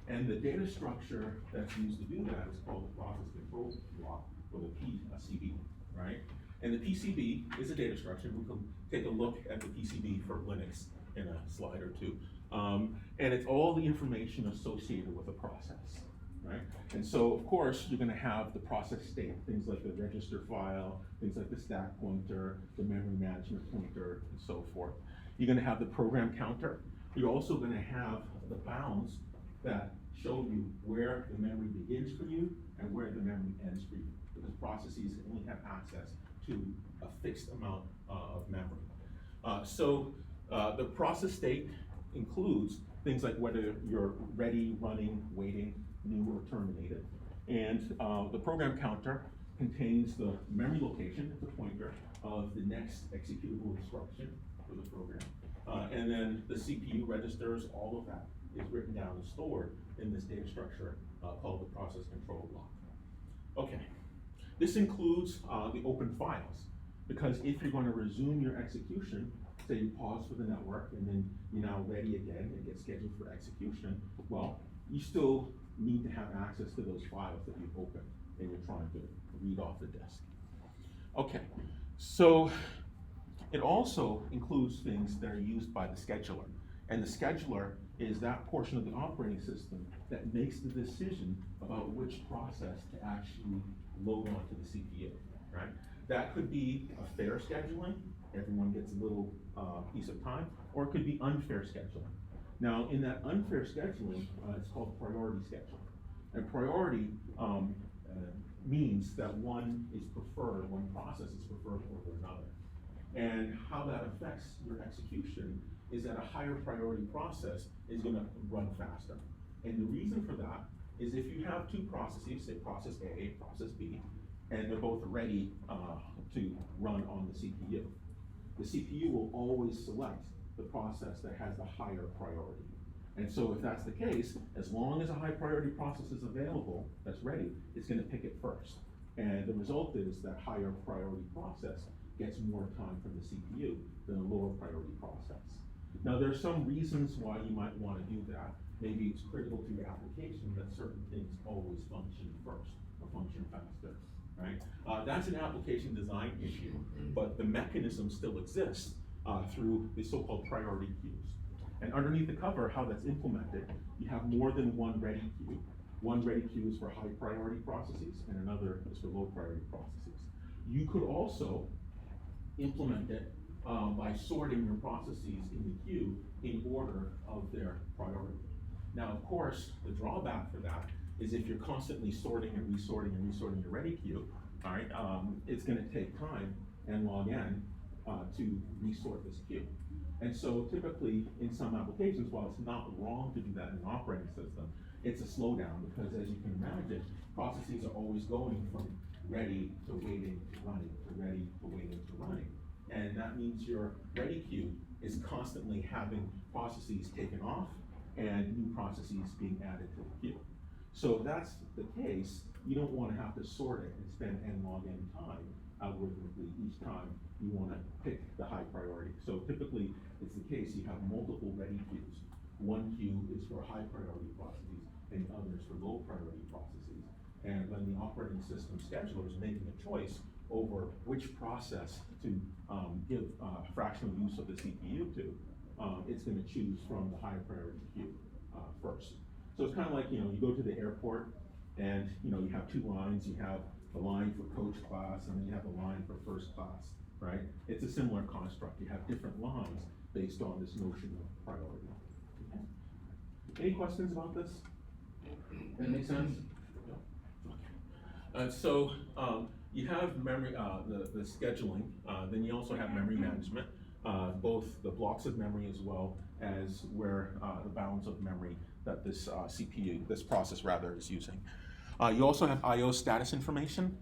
And the data structure that's used to do that is called the process control block, or the PCB, right? And the PCB is a data structure. We can take a look at the PCB for Linux in a slide or two. And it's all the information associated with a process, right? And so, of course, you're gonna have the process state, things like the register file, things like the stack pointer, the memory management pointer, and so forth. You're gonna have the program counter. You're also gonna have the bounds that show you where the memory begins for you and where the memory ends for you, because processes only have access to a fixed amount of memory. The process state includes things like whether you're ready, running, waiting, new, or terminated. And the program counter contains the memory location, the pointer, of the next executable instruction for the program. And then the CPU registers, all of that is written down and stored in this data structure called the process control block. Okay, this includes the open files, because if you're going to resume your execution, say you pause for the network and then you're now ready again and get scheduled for execution, well, you still need to have access to those files that you've opened and you're trying to read off the disk. Okay, so it also includes things that are used by the scheduler. And the scheduler is that portion of the operating system that makes the decision about which process to actually load onto the CPU, right? That could be a fair scheduling, everyone gets a little piece of time, or it could be unfair scheduling. Now, in that unfair scheduling, it's called priority scheduling. And priority means that one is preferred, one process is preferred over another. And how that affects your execution is that a higher priority process is gonna run faster. And the reason for that is if you have two processes, say process A, process B, and they're both ready to run on the CPU will always select the process that has the higher priority. And so if that's the case, as long as a high priority process is available, that's ready, it's gonna pick it first. And the result is that higher priority process gets more time from the CPU than a lower priority process. Now there's some reasons why you might wanna do that. Maybe it's critical to your application that certain things always function first or function faster, right? That's an application design issue, but the mechanism still exists through the so-called priority queues. And underneath the cover, how that's implemented, you have more than one ready queue. One ready queue is for high priority processes and another is for low priority processes. You could also implement it by sorting your processes in the queue in order of their priority. Now, of course, the drawback for that is if you're constantly sorting and resorting your ready queue, all right, it's gonna take time and log n to resort this queue. And so typically in some applications, while it's not wrong to do that in an operating system, it's a slowdown because as you can imagine, processes are always going from ready to waiting to running, to ready to waiting to running. And that means your ready queue is constantly having processes taken off and new processes being added to the queue. So if that's the case, you don't want to have to sort it and spend n log n time algorithmically each time you want to pick the high priority. So typically it's the case you have multiple ready queues. One queue is for high priority processes and the other is for low priority processes. And when the operating system scheduler is making a choice over which process to give fractional use of the CPU to, it's going to choose from the higher priority queue first. So it's kind of like, you go to the airport and, you have two lines. You have the line for coach class and then you have a line for first class, right? It's a similar construct. You have different lines based on this notion of priority. Okay. Any questions about this? That make sense? Okay. So you have memory, the scheduling, then you also have memory management, both the blocks of memory as well as where the bounds of memory that this CPU, this process rather, is using. You also have I/O status information,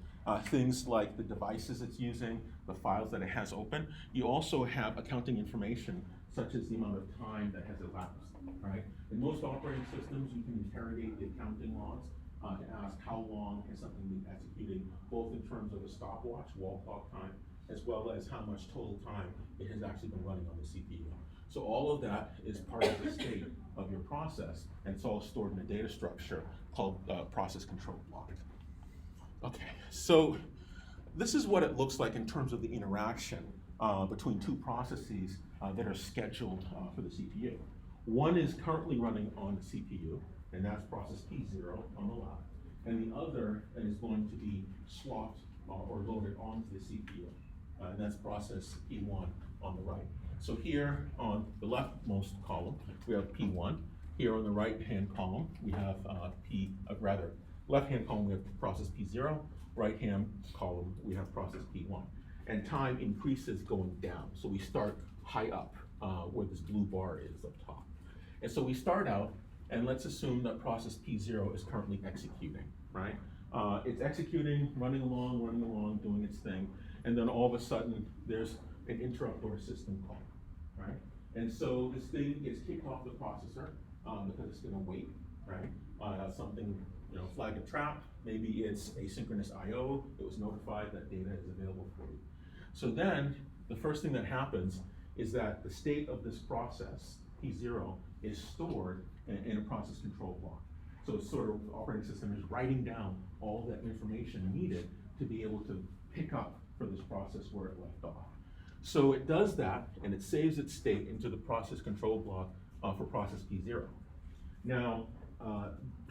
things like the devices it's using, the files that it has open. You also have accounting information, such as the amount of time that has elapsed, right? In most operating systems, you can interrogate the accounting logs to ask how long has something been executing, both in terms of a stopwatch, wall clock time, as well as how much total time it has actually been running on the CPU. So all of that is part of the state of your process, and it's all stored in a data structure called process control block. Okay, so this is what it looks like in terms of the interaction between two processes that are scheduled for the CPU. One is currently running on the CPU, and that's process P0 on the left, and the other is going to be swapped or loaded onto the CPU, and that's process P1 on the right. So here on the leftmost column, we have P1. Here on the right-hand column, we have left-hand column, we have process P0. Right-hand column, we have process P1. And time increases going down. So we start high up, where this blue bar is up top. And so we start out, and let's assume that process P0 is currently executing, right? It's executing, running along, doing its thing. And then all of a sudden, there's an interrupt or a system call, right? And so this thing gets kicked off the processor because it's gonna wait, right? Something, flag a trap, maybe it's asynchronous IO, it was notified that data is available for you. So then, the first thing that happens is that the state of this process, P0, is stored in a process control block. So it's sort of, the operating system is writing down all that information needed to be able to pick up for this process where it left off. So it does that, and it saves its state into the process control block for process P0. Now,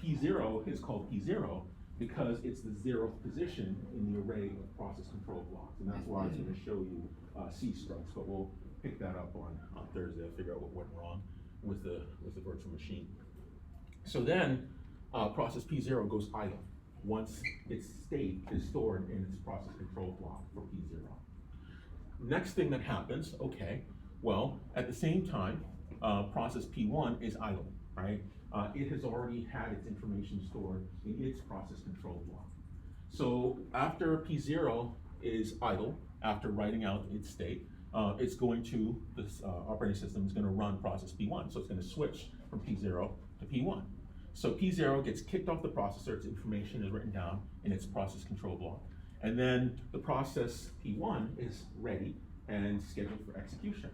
P0 is called P0 because it's the 0th position in the array of process control blocks, and that's why I was going to show you C structs, but we'll pick that up on Thursday. I'll figure out what went wrong with the virtual machine. So then, process P0 goes idle, once its state is stored in its process control block for P0. Next thing that happens, okay, well, at the same time, process P1 is idle, right? It has already had its information stored in its process control block. So after P0 is idle, after writing out its state, it's going to, this operating system is going to run process P1. So it's going to switch from P0 to P1. So P0 gets kicked off the processor, its information is written down in its process control block. And then the process P1 is ready and scheduled for execution.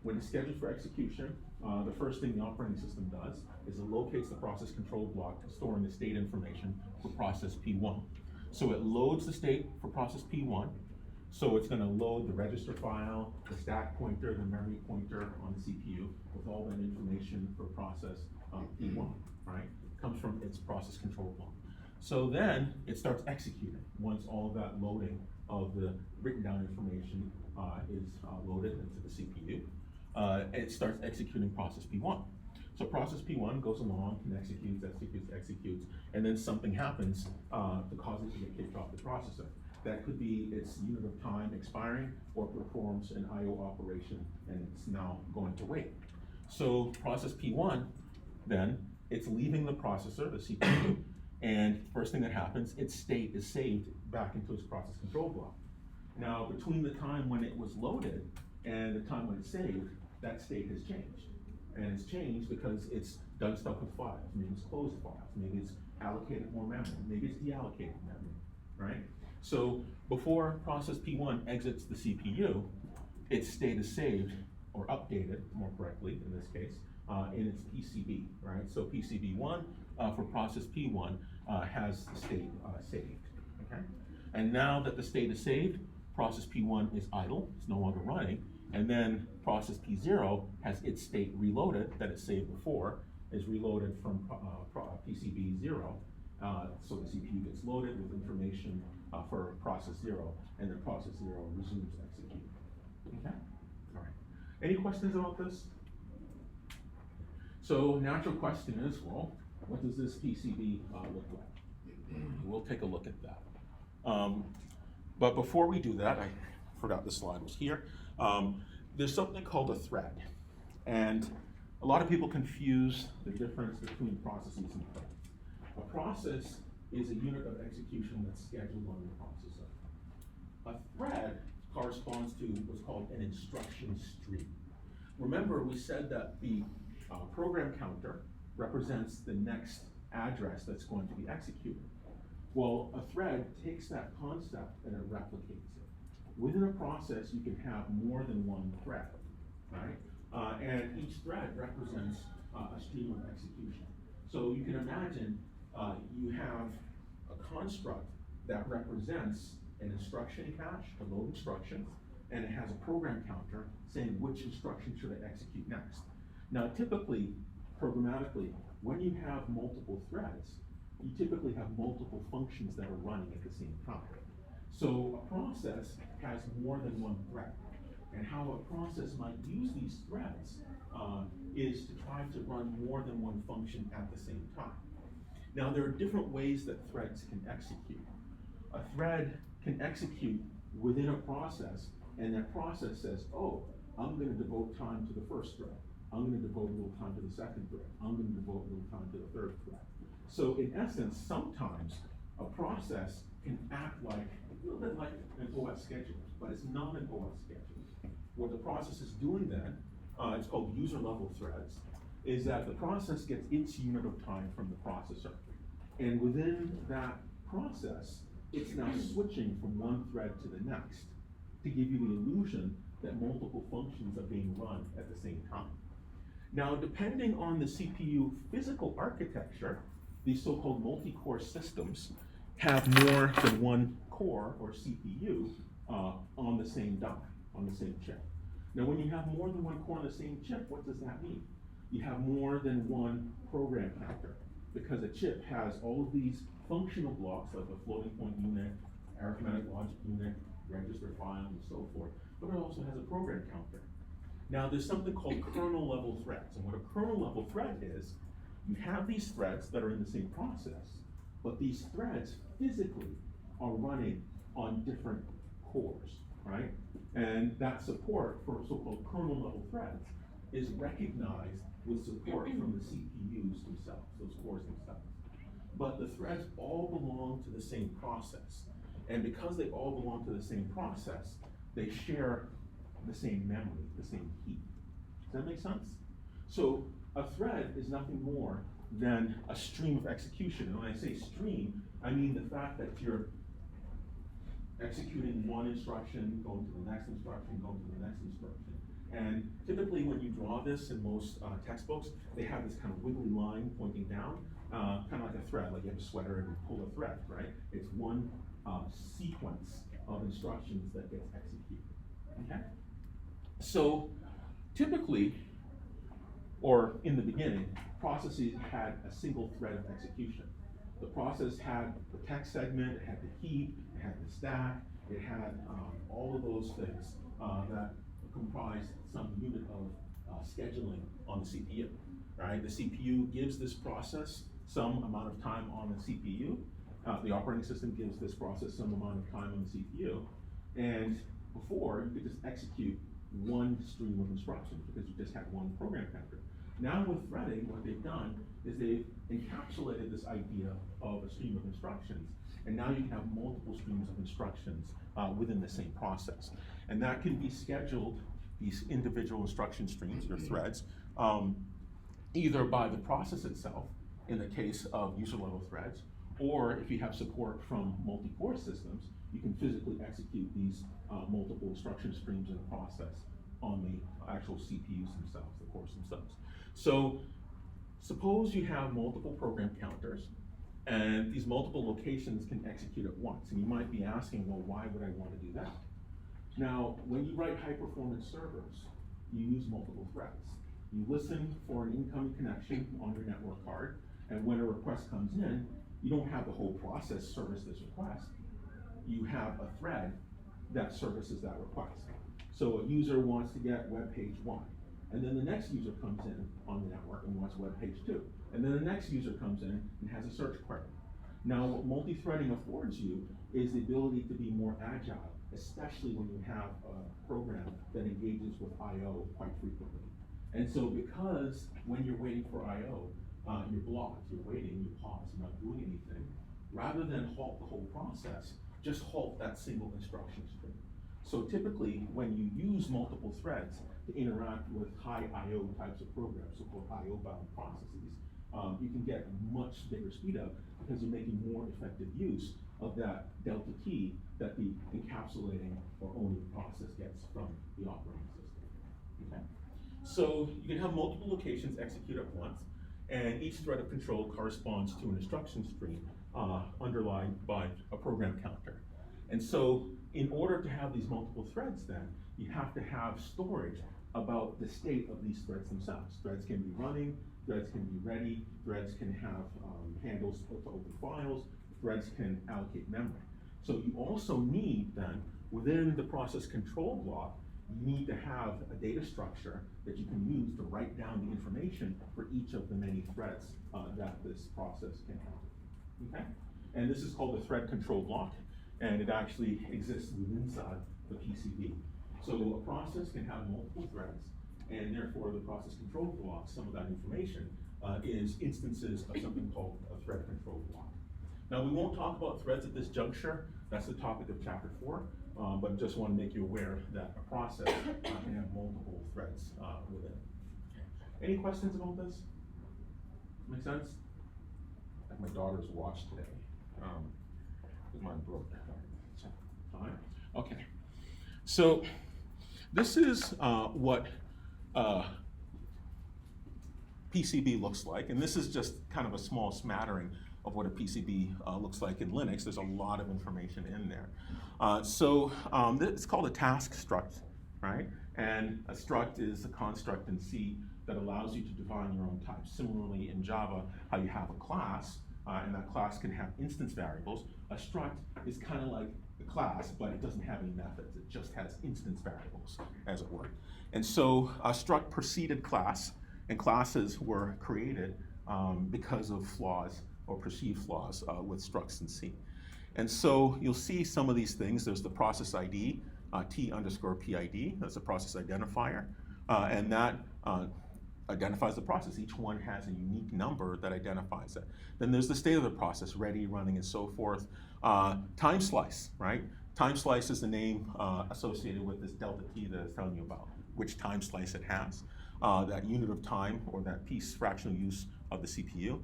When it's scheduled for execution, the first thing the operating system does is it locates the process control block storing the state information for process P1. So it loads the state for process P1. So it's going to load the register file, the stack pointer, the memory pointer on the CPU with all that information for process P1, right? It comes from its process control block. So then it starts executing once all of that loading of the written down information is loaded into the CPU. It starts executing process P1. So process P1 goes along and executes, and then something happens to cause it to get kicked off the processor. That could be its unit of time expiring, or performs an I/O operation and it's now going to wait. So process P1, then, it's leaving the processor, the CPU, and first thing that happens, its state is saved back into its process control block. Now, between the time when it was loaded and the time when it's saved, that state has changed. And it's changed because it's done stuff with files. Maybe it's closed files. Maybe it's allocated more memory. Maybe it's deallocated memory, right? So before process P1 exits the CPU, its state is saved, or updated, more correctly in this case, in its PCB, right? So PCB1 for process P1 has the state saved, okay? And now that the state is saved, process P1 is idle, it's no longer running, and then process P0 has its state reloaded that it saved before, is reloaded from PCB 0, so the CPU gets loaded with information for process 0, and then process 0 resumes executing. Okay? All right. Any questions about this? So natural question is, well, what does this PCB look like? We'll take a look at that. But before we do that, I forgot the slide was here. There's something called a thread. And a lot of people confuse the difference between processes and threads. A process is a unit of execution that's scheduled on the processor. A thread corresponds to what's called an instruction stream. Remember, we said that the program counter represents the next address that's going to be executed. Well, a thread takes that concept and it replicates it. Within a process, you can have more than one thread, right? And each thread represents a stream of execution. So you can imagine you have a construct that represents an instruction cache to load instructions, and it has a program counter saying which instruction should I execute next. Now, typically, programmatically, when you have multiple threads, you typically have multiple functions that are running at the same time. So a process has more than one thread. And how a process might use these threads is to try to run more than one function at the same time. Now, there are different ways that threads can execute. A thread can execute within a process, and that process says, oh, I'm going to devote time to the first thread. I'm going to devote a little time to the second thread. I'm going to devote a little time to the third thread. So in essence, sometimes a process can act like a little bit like an OS scheduler, but it's not an OS scheduler. What the process is doing then, it's called user level threads, is that the process gets its unit of time from the processor. And within that process, it's now switching from one thread to the next to give you the illusion that multiple functions are being run at the same time. Now, depending on the CPU physical architecture, these so-called multi-core systems have more than one core or CPU on the same die, on the same chip. Now, when you have more than one core on the same chip, what does that mean? You have more than one program counter, because a chip has all of these functional blocks like a floating point unit, arithmetic logic unit, register file, and so forth, but it also has a program counter. Now, there's something called kernel level threads, and what a kernel level thread is, you have these threads that are in the same process, but these threads physically are running on different cores, right? And that support for so-called kernel level threads is recognized with support from the CPUs themselves, those cores themselves. But the threads all belong to the same process. And because they all belong to the same process, they share the same memory, the same heap. Does that make sense? So a thread is nothing more than a stream of execution. And when I say stream, I mean the fact that you're executing one instruction, going to the next instruction, going to the next instruction. And typically when you draw this in most textbooks, they have this kind of wiggly line pointing down, kind of like a thread, like you have a sweater and you pull a thread, right? It's one sequence of instructions that gets executed, okay? So typically, or in the beginning, processes had a single thread of execution. The process had the text segment, it had the heap, it had the stack, it had all of those things that comprise some unit of scheduling on the CPU, right? The CPU gives this process some amount of time on the CPU. The operating system gives this process some amount of time on the CPU. And before, you could just execute one stream of instructions because you just had one program counter. Now with threading, what they've done is they've encapsulated this idea of a stream of instructions, and now you can have multiple streams of instructions within the same process. And that can be scheduled, these individual instruction streams, or threads, either by the process itself, in the case of user-level threads, or if you have support from multi-core systems, you can physically execute these multiple instruction streams in a process on the actual CPUs themselves, the cores themselves. So suppose you have multiple program counters, and these multiple locations can execute at once. And you might be asking, well, why would I want to do that? Now, when you write high-performance servers, you use multiple threads. You listen for an incoming connection on your network card, and when a request comes in, you don't have the whole process service this request. You have a thread that services that request. So a user wants to get web page 1, and then the next user comes in on the network and wants web page 2, and then the next user comes in and has a search query. Now, what multi-threading affords you is the ability to be more agile, especially when you have a program that engages with I/O quite frequently. And so because when you're waiting for I/O, you're blocked, you're waiting, you pause, you're not doing anything, rather than halt the whole process, just halt that single instruction stream. So typically, when you use multiple threads to interact with high I/O types of programs, so-called I/O-bound processes, you can get much bigger speed up because you're making more effective use of that delta key that the encapsulating or owning process gets from the operating system. Okay? So you can have multiple locations execute at once, and each thread of control corresponds to an instruction stream underlined by a program counter. And so in order to have these multiple threads then, you have to have storage about the state of these threads themselves. Threads can be running, threads can be ready, threads can have handles to open files, threads can allocate memory. So you also need then, within the process control block, you need to have a data structure that you can use to write down the information for each of the many threads that this process can have, okay? And this is called the thread control block, and it actually exists within inside the PCB. So a process can have multiple threads, and therefore the process control block, some of that information, is instances of something called a thread control block. Now we won't talk about threads at this juncture, that's the topic of chapter 4, but just want to make you aware that a process can have multiple threads within it. Any questions about this? Make sense? I have my daughter's watch today, with mine broke. All right, okay. So this is what PCB looks like, and this is just kind of a small smattering of what a PCB looks like in Linux. There's a lot of information in there. It's called a task struct, right? And a struct is a construct in C that allows you to define your own types. Similarly, in Java, how you have a class, and that class can have instance variables. A struct is kind of like the class, but it doesn't have any methods. It just has instance variables, as it were. And so a struct preceded class, and classes were created because of flaws or perceived flaws with structs in C. And so you'll see some of these things. There's the process ID, T_PID, that's a process identifier, and that identifies the process. Each one has a unique number that identifies it. Then there's the state of the process, ready, running, and so forth. Time slice, right? Time slice is the name associated with this delta T that I was telling you about, which time slice it has, that unit of time or that piece fractional use of the CPU.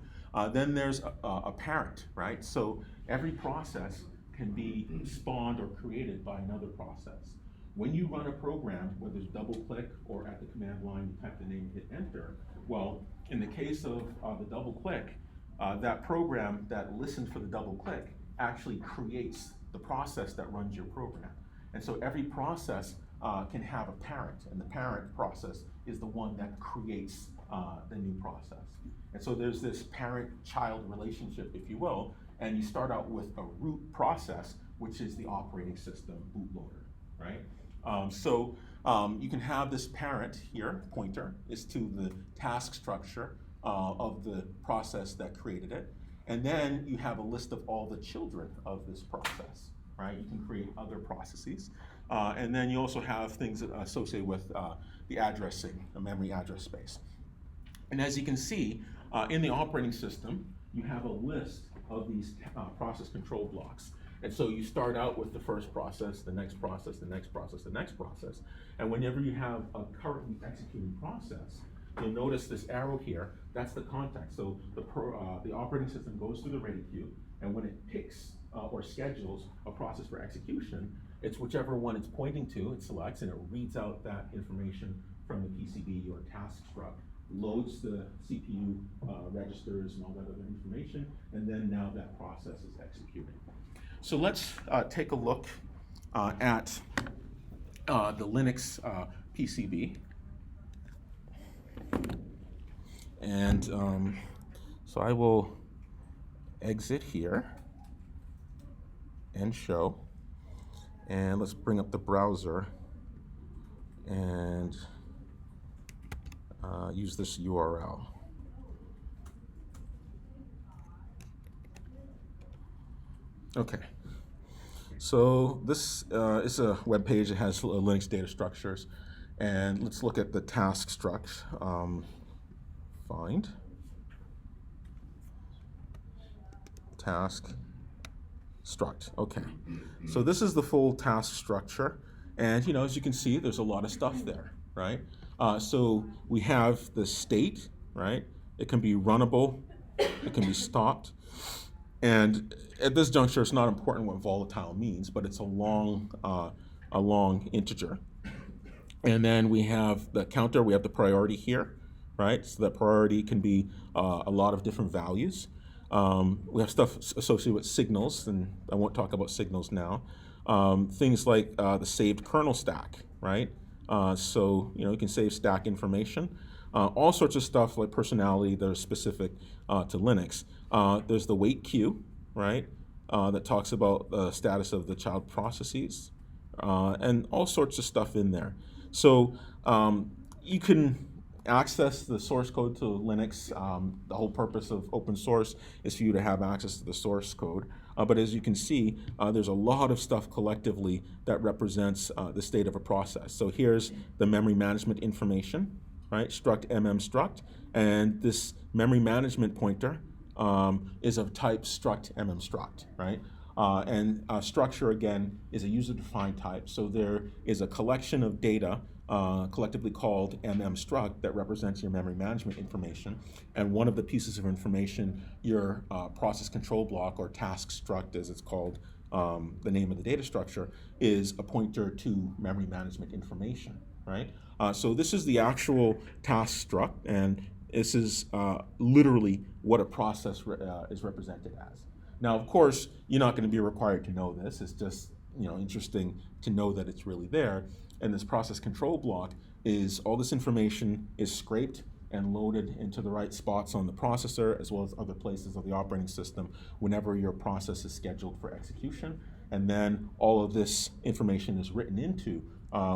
Then there's a parent, right? So every process can be spawned or created by another process. When you run a program, whether it's double click or at the command line, you type the name, hit enter. Well, in the case of the double click, that program that listens for the double click actually creates the process that runs your program. And so every process can have a parent, and the parent process is the one that creates the new process. And so there's this parent-child relationship, if you will, and you start out with a root process, which is the operating system bootloader, right? You can have this parent here, pointer, is to the task structure of the process that created it. And then you have a list of all the children of this process, right? You can create other processes. And then you also have things associated with the addressing, a memory address space. And as you can see, in the operating system, you have a list of these process control blocks. And so you start out with the first process, the next process, the next process, the next process. And whenever you have a currently executing process, you'll notice this arrow here, that's the context. So the operating system goes through the ready queue, and when it picks or schedules a process for execution, it's whichever one it's pointing to, it selects, and it reads out that information from the PCB or task struct, loads the CPU registers and all that other information, and then now that process is executing. So let's take a look at the Linux PCB. And so I will exit here and show. And let's bring up the browser and use this URL. Okay, so this is a web page that has Linux data structures, and let's look at the task struct. Find task struct. Okay, so this is the full task structure, and as you can see, there's a lot of stuff there, right? So we have the state, right? It can be runnable, it can be stopped. And at this juncture, it's not important what volatile means, but it's a long integer. And then we have the counter, we have the priority here, right? So that priority can be a lot of different values. We have stuff associated with signals, and I won't talk about signals now. Things like the saved kernel stack, right? So you can save stack information. All sorts of stuff like personality that are specific to Linux. There's the wait queue, right, that talks about the status of the child processes, and all sorts of stuff in there. So you can access the source code to Linux. The whole purpose of open source is for you to have access to the source code. But as you can see, there's a lot of stuff collectively that represents the state of a process. So here's the memory management information, right? Struct struct, and this memory management pointer is of type struct struct, right? And structure, again, is a user-defined type. So there is a collection of data collectively called struct that represents your memory management information. And one of the pieces of information, your process control block, or task struct as it's called, the name of the data structure, is a pointer to memory management information, right? So this is the actual task struct, and this is literally what a process is represented as. Now, of course, you're not going to be required to know this. It's just interesting to know that it's really there. And this process control block is all this information is scraped and loaded into the right spots on the processor, as well as other places of the operating system whenever your process is scheduled for execution. And then all of this information is written into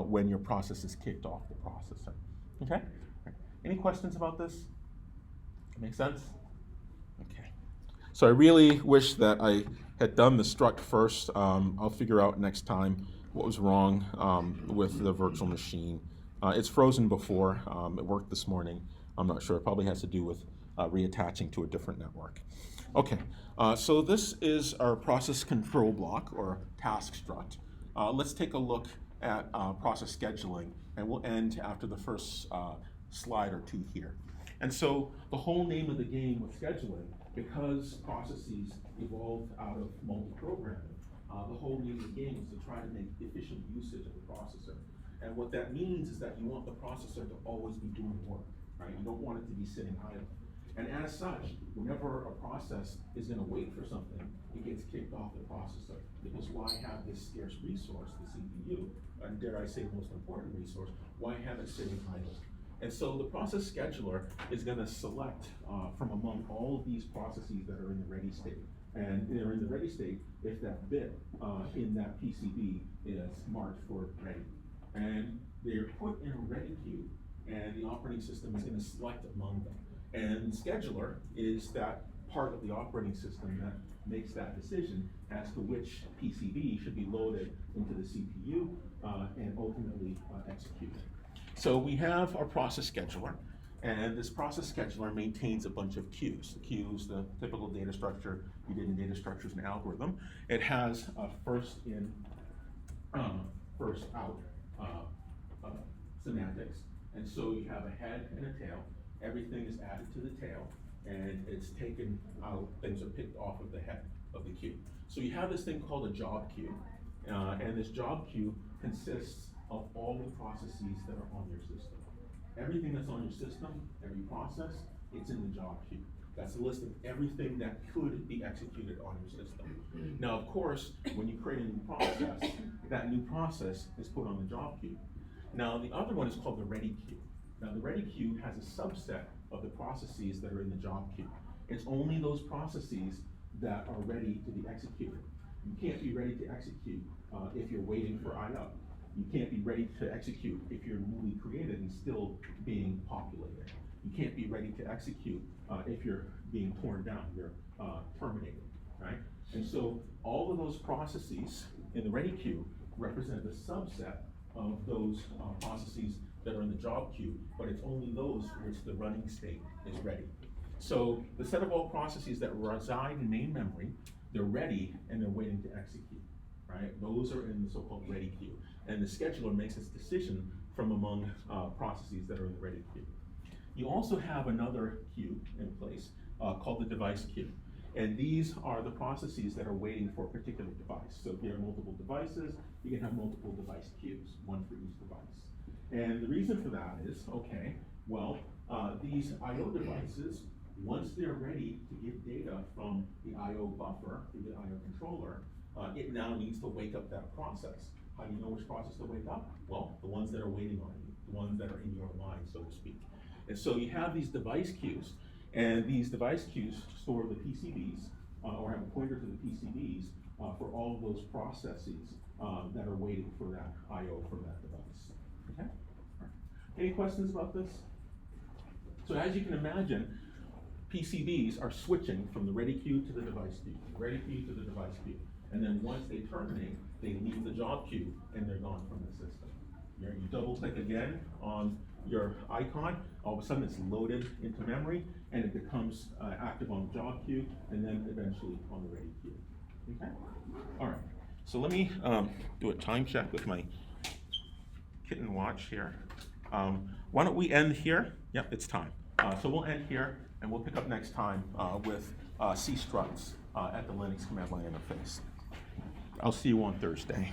when your process is kicked off the processor. Okay? Any questions about this? Make sense? Okay. So I really wish that I had done the struct first. I'll figure out next time what was wrong with the virtual machine. It's frozen before. It worked this morning. I'm not sure. It probably has to do with reattaching to a different network. Okay, so this is our process control block, or task struct. Let's take a look at process scheduling, and we'll end after the first slide or two here. And so the whole name of the game with scheduling, because processes evolved out of multi-programming, the whole name of the game is to try to make efficient usage of the processor. And what that means is that you want the processor to always be doing work, right? You don't want it to be sitting idle. And as such, whenever a process is going to wait for something, it gets kicked off the processor. Because why have this scarce resource, the CPU, and dare I say most important resource, why have it sitting idle? And so the process scheduler is going to select from among all of these processes that are in the ready state. And they're in the ready state if that bit in that PCB is marked for ready. And they're put in a ready queue, and the operating system is going to select among them. And the scheduler is that part of the operating system that makes that decision as to which PCB should be loaded into the CPU and ultimately executed. So we have our process scheduler, and this process scheduler maintains a bunch of queues. The queues, the typical data structure you did in data structures and algorithm. It has a first in, first out semantics. And so you have a head and a tail. Everything is added to the tail, and it's taken out, things are picked off of the head of the queue. So you have this thing called a job queue, and this job queue consists of all the processes that are on your system. Everything that's on your system, every process, it's in the job queue. That's a list of everything that could be executed on your system. Now, of course, when you create a new process, that new process is put on the job queue. Now, the other one is called the ready queue. Now, the ready queue has a subset of the processes that are in the job queue. It's only those processes that are ready to be executed. You can't be ready to execute if you're waiting for I/O. You can't be ready to execute if you're newly created and still being populated. You can't be ready to execute if you're being torn down, you're terminated, right? And so all of those processes in the ready queue represent the subset of those processes that are in the job queue, but it's only those which the running state is ready. So the set of all processes that reside in main memory, they're ready and they're waiting to execute, right? Those are in the so-called ready queue. And the scheduler makes its decision from among processes that are in the ready queue. You also have another queue in place called the device queue. And these are the processes that are waiting for a particular device. So if you have multiple devices, you can have multiple device queues, one for each device. And the reason for that is, okay, well, these I/O devices, once they're ready to give data from the I/O buffer to the I/O controller, it now needs to wake up that process. How do you know which process to wake up? Well, the ones that are waiting on you, the ones that are in your line, so to speak. And so you have these device queues, and these device queues store the PCBs, or have a pointer to the PCBs for all of those processes that are waiting for that I/O from that device. Okay? All right. Any questions about this? So as you can imagine, PCBs are switching from the ready queue to the device queue, ready queue to the device queue. And then once they terminate, they leave the job queue and they're gone from the system. You double click again on your icon, all of a sudden it's loaded into memory and it becomes active on the job queue and then eventually on the ready queue. Okay? All right, so let me do a time check with my kitten watch here. Why don't we end here? Yep, it's time. So we'll end here and we'll pick up next time with C structs at the Linux command line interface. I'll see you on Thursday.